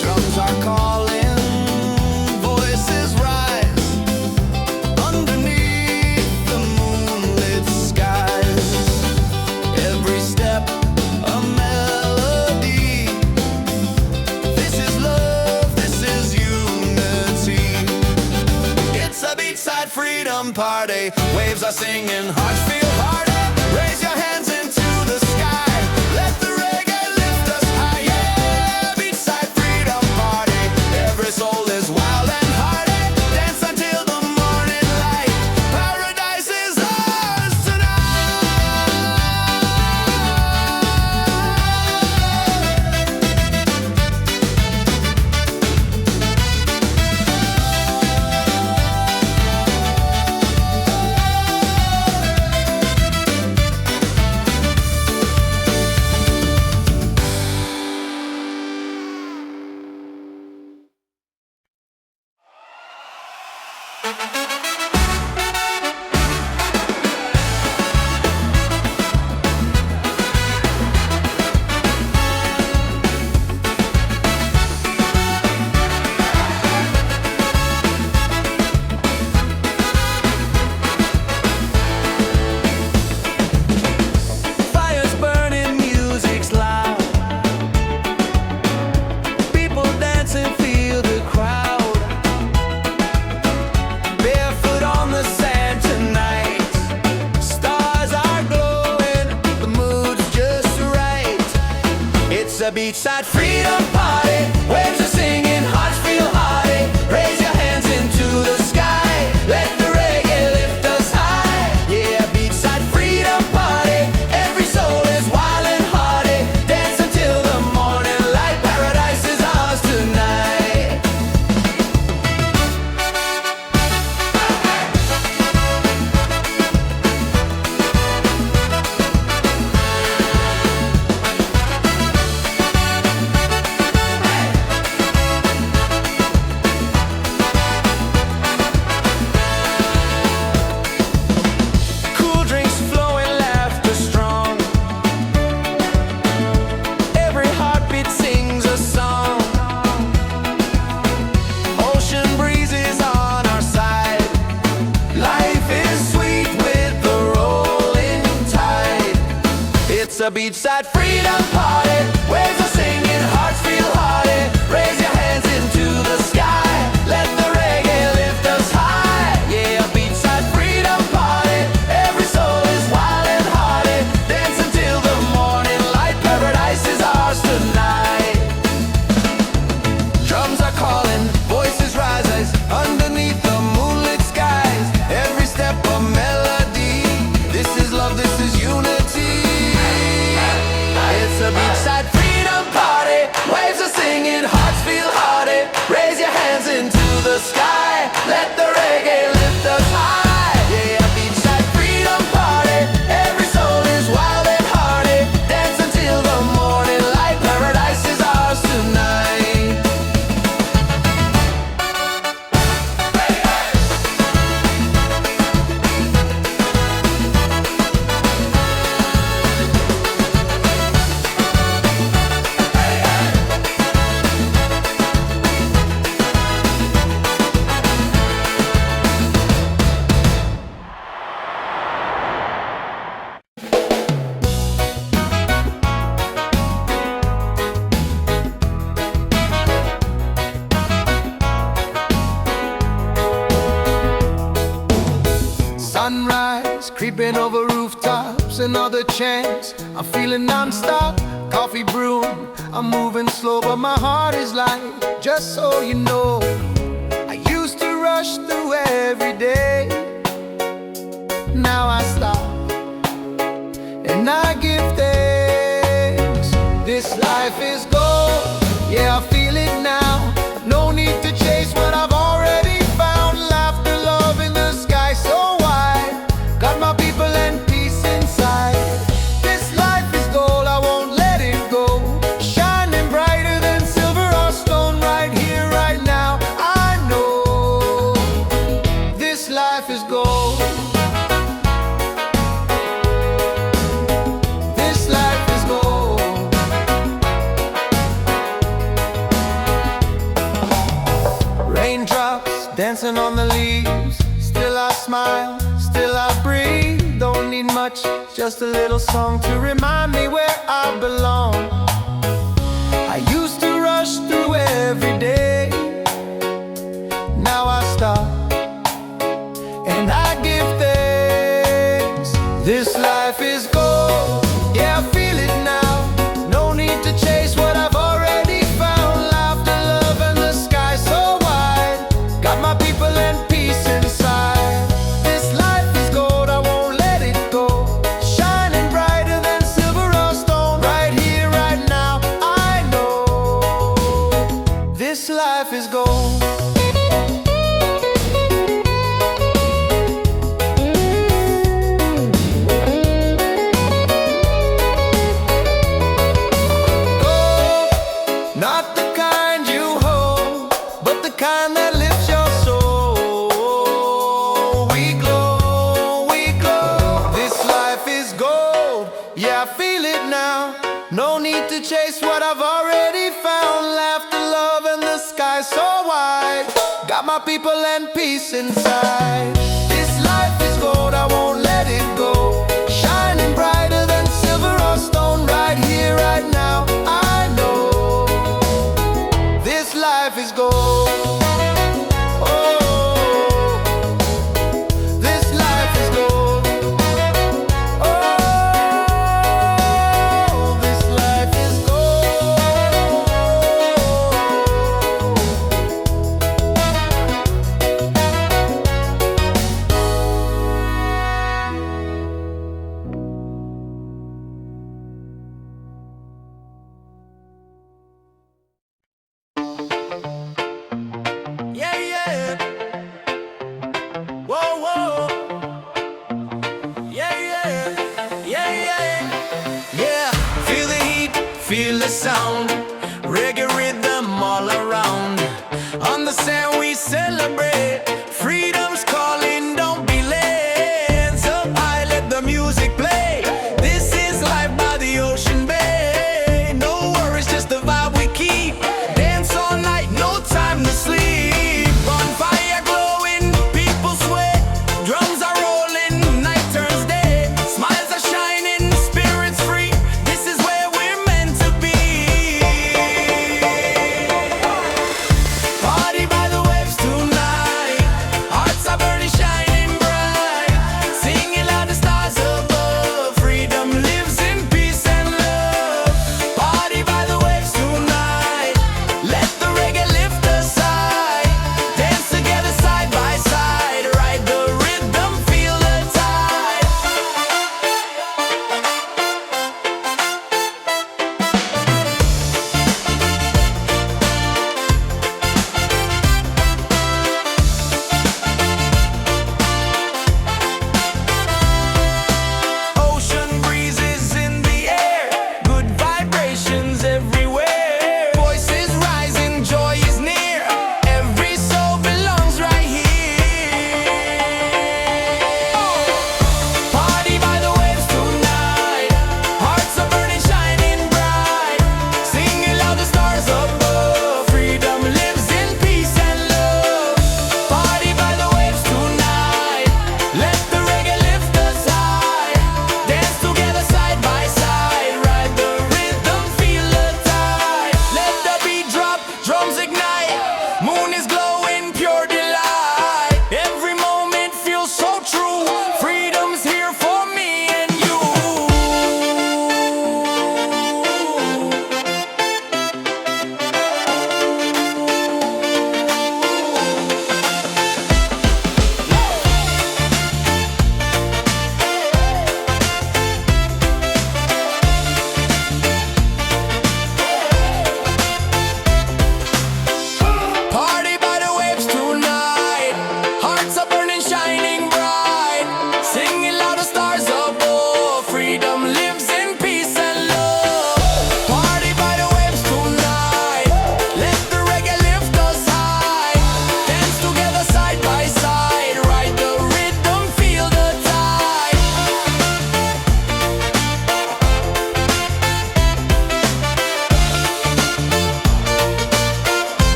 Drums are calling, voices rise. Underneath the moonlit skies, every step a melody. This is love, this is unity. It's a beachside freedom party. Waves are singing, hearts feel hearty. Raise your hands into the sky. Let the reggae lift us high. Yeah, beachside freedom party. Every soul is wild and hearty. Dance until the morning light. Paradise is ours Fire's burning, music's loud. People dancing, feel the crowd. Barefoot on the sand tonight, stars are glowing, the mood's just right. It's a beachside freedom party. Waves are singing, hearts feel hearty. Raise your hands into the sky. Let the reggae lift us high. Yeah, beachside freedom party. Every soul is wild beachside freedom party. Waves are singing, hearts feel hearty. Raise your hands into the sky. Let the reggae lift us high. Yeah, a beachside freedom party. Every soul is wild and hearty. Dance until the morning light. Paradise is ours tonight. Drums are calling, voices rise underneath the moonlit skies. Every step a melody. This is love, this is unity. It's a beachside freedom party. Waves are singing, hearts feel hearty. Raise your hands into the sky. Let the reggae lift us high. Yeah, a beachside freedom party. Every soul is wild and hearty. Dance until the morning light. Paradise is ours tonight. Sunrise, creeping over rooftops, another chance. I'm feeling non-stop, coffee brewing. I'm moving slow, but my heart is light. Just so you know, I used to rush through every day. Now I stop, and I give thanks. This life is gold, yeah, I feel it now. No need to chase what I've already found. Laughter, love in the sky so wide. Got my people and peace inside. This life is gold, I won't let it go. Shining brighter than silver or stone. Right here, right now, I know this life is gold. This life is gold. Raindrops dancing on the leaves. Still I smile, still I breathe. Don't need much, just a little song to remind me where I belong. I used to rush through every day. Now I stop, and I give thanks. This life is gold, yeah, I feel it now. No need to chase what I've already found. Laughter, love, and the sky so wide. Got my people and peace inside. This life is gold, I won't let it go. Shining brighter than silver or stone. Right here, right now, I know this life is gold. Not the kind you hold, but the kind that lifts your soul. We glow, we glow. This life is gold, yeah, I feel it now. No need to chase what I've already found. Laughter, love, and the sky so wide. Got my people and peace inside. This life is gold, I won't let it go. Shining brighter than silver or stone. Right here, right now, I know this life is gold. Oh, this life is gold. Oh, this life is gold. Yeah, yeah. Whoa, whoa. Yeah, yeah. Yeah, yeah. Yeah. Feel the heat, feel the sound. Reggae rhythm all around. On the sand we celebrate. Freedom's calling, don't be late. Hands up high, let the music play. This is life by the ocean bay. No worries, just the vibe we keep. Dance all night, no time to sleep. Bonfire glowing, people sweat. Drums are rolling, night turns day. Smiles are shining, spirits free.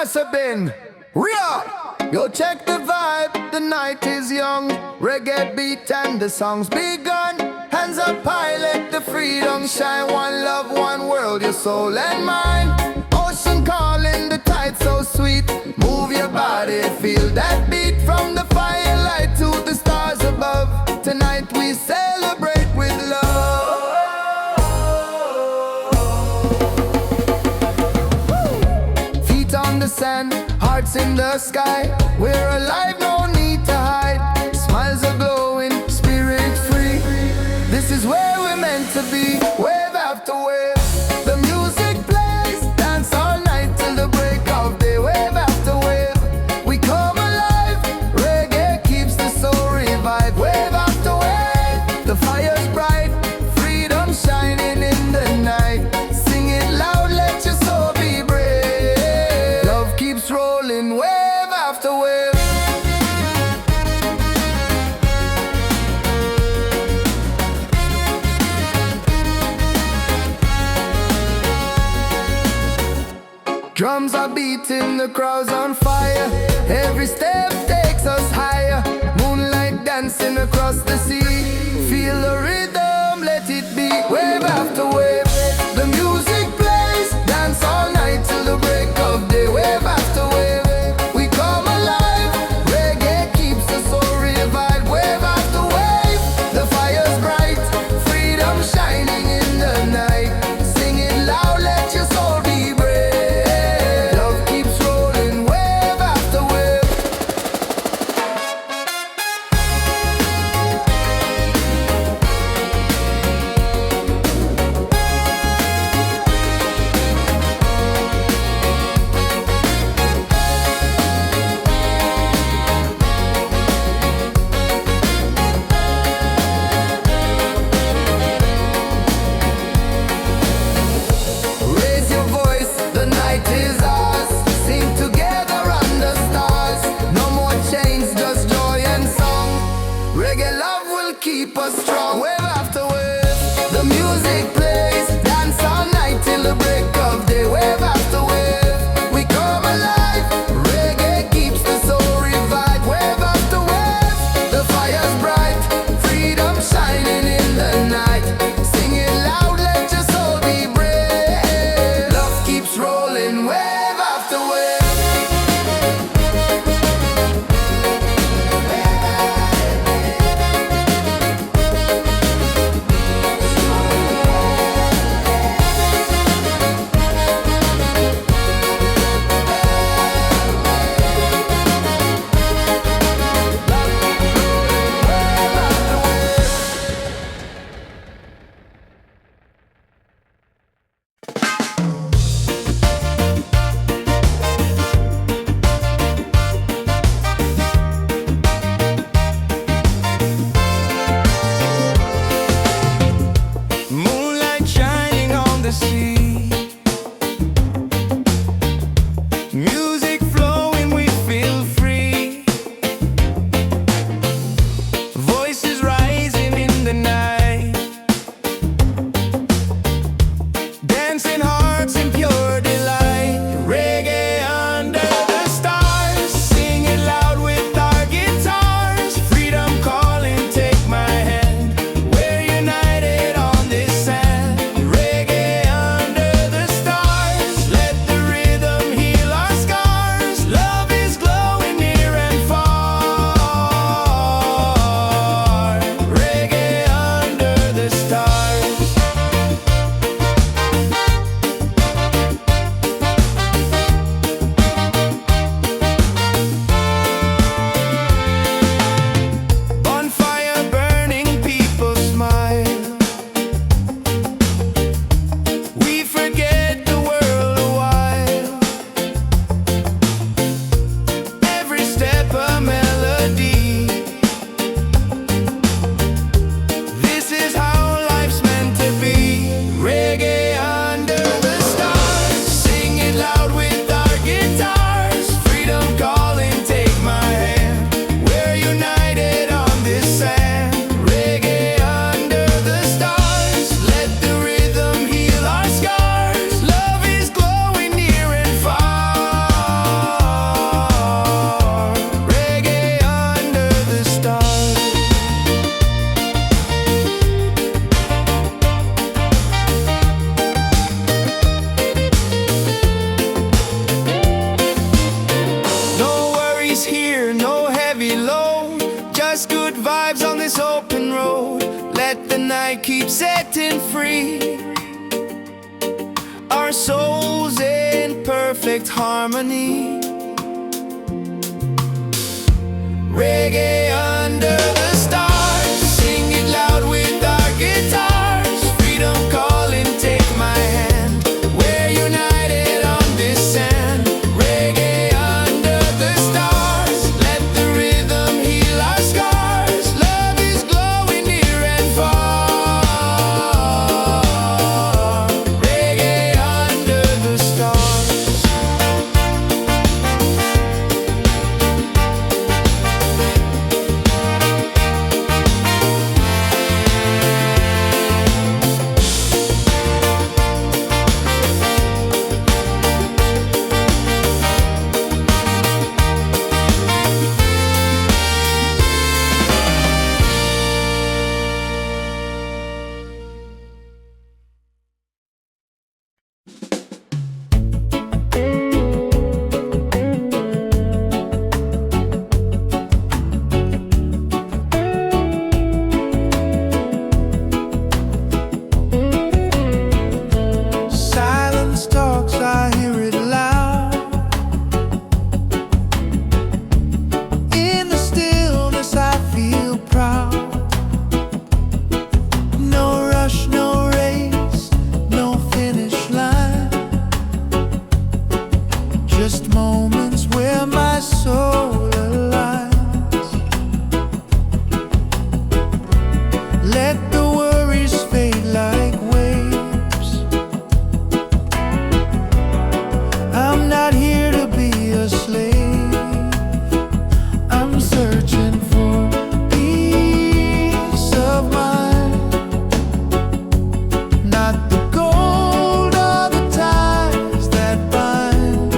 must have been real. Yo, check the vibe, the night is young. Reggae beat and the song's begun. Hands up high, let the freedom shine. One love, one world, your soul and mine. Ocean calling, the tide so sweet. Move your body, feel that beat. From the firelight to the stars above. Tonight we celebrate with love. Feet on the sand, hearts in the sky. We're alive, no need to hide. Smiles are glowing, spirit free. This is where we're meant to be. Wave after wave, the music plays. Dance all night till the break of day. Wave after wave, we come alive. Reggae keeps the soul revived. Wave after wave, the fire's bright. Freedom shining in the night. Sing it loud, let your soul be brave. Love keeps rolling, wave after wave. Drums are beating, the crowd's on fire. Every step takes us higher. Moonlight dancing across the sea. Feel the rhythm, let it be. Wave after wave, the music plays. Dance all night till the break of day. Wave after wave, we come alive. Reggae keeps the soul revived. Wave after wave, the fire's bright. Freedom shining in the night. Sing it loud, let your soul be brave. Keep us strong, wave after wave. The music plays, dance all night till the break of day. Wave after wave, we come alive. Reggae keeps the soul revived. Wave after wave, the fire's bright. Freedom shining in the night. Sing it loud, let your soul be brave. Love keeps rolling, wave after wave. vibes on this open road. Let the night keep setting free. Our souls in perfect harmony. Reggae under the stars, sing it loud with our guitars. Freedom calling, take my hand. We're united on this sand. Reggae under the stars, let the rhythm heal our scars. Love is glowing near and far. Reggae under the stars. Silence talks, I hear it loud. In the stillness I feel proud. No rush, no race, no finish line. Just moments where my soul aligns. Let the worries fade like waves. I'm not here to be a slave. I'm searching for peace of mind. Not the gold or the ties that bind.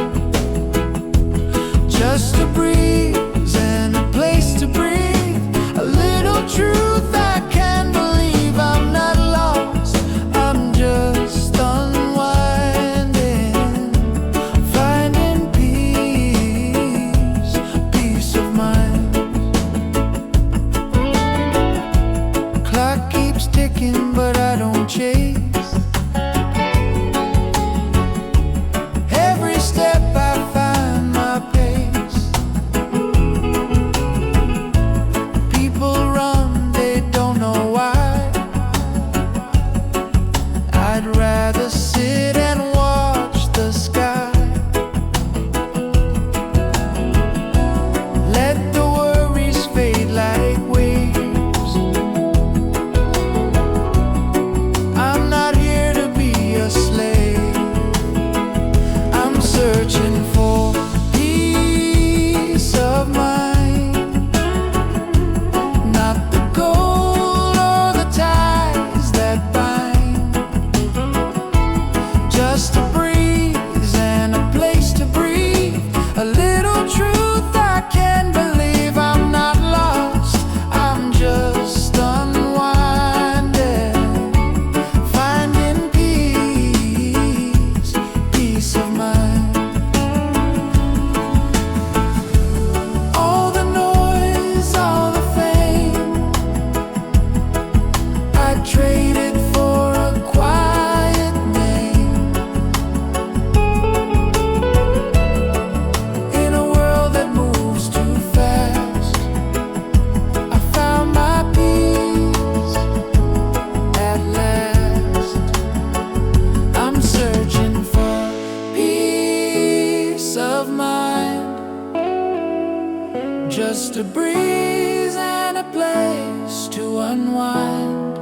Just a breeze and a place to breathe. A little truth I can believe. I'm not lost, I'm just unwinding. Finding peace, peace of mind. Clock keeps ticking, but I don't chase. Every step I find my pace. People run, they don't know why. I'd rather sit and watch the sky. Let the worries fade like waves. I'm not here to be a slave. I'm searching for peace of mind. Not the gold or the ties that bind. Just a breeze and a place to breathe. A little truth I can believe. I'm not lost, I'm just unwinding. Finding peace, peace of mind. All the noise, all the fame, I traded for a quiet name. In a world that moves too fast, I found my peace at last. I'm searching for peace of mind. Just a breeze and a place to unwind.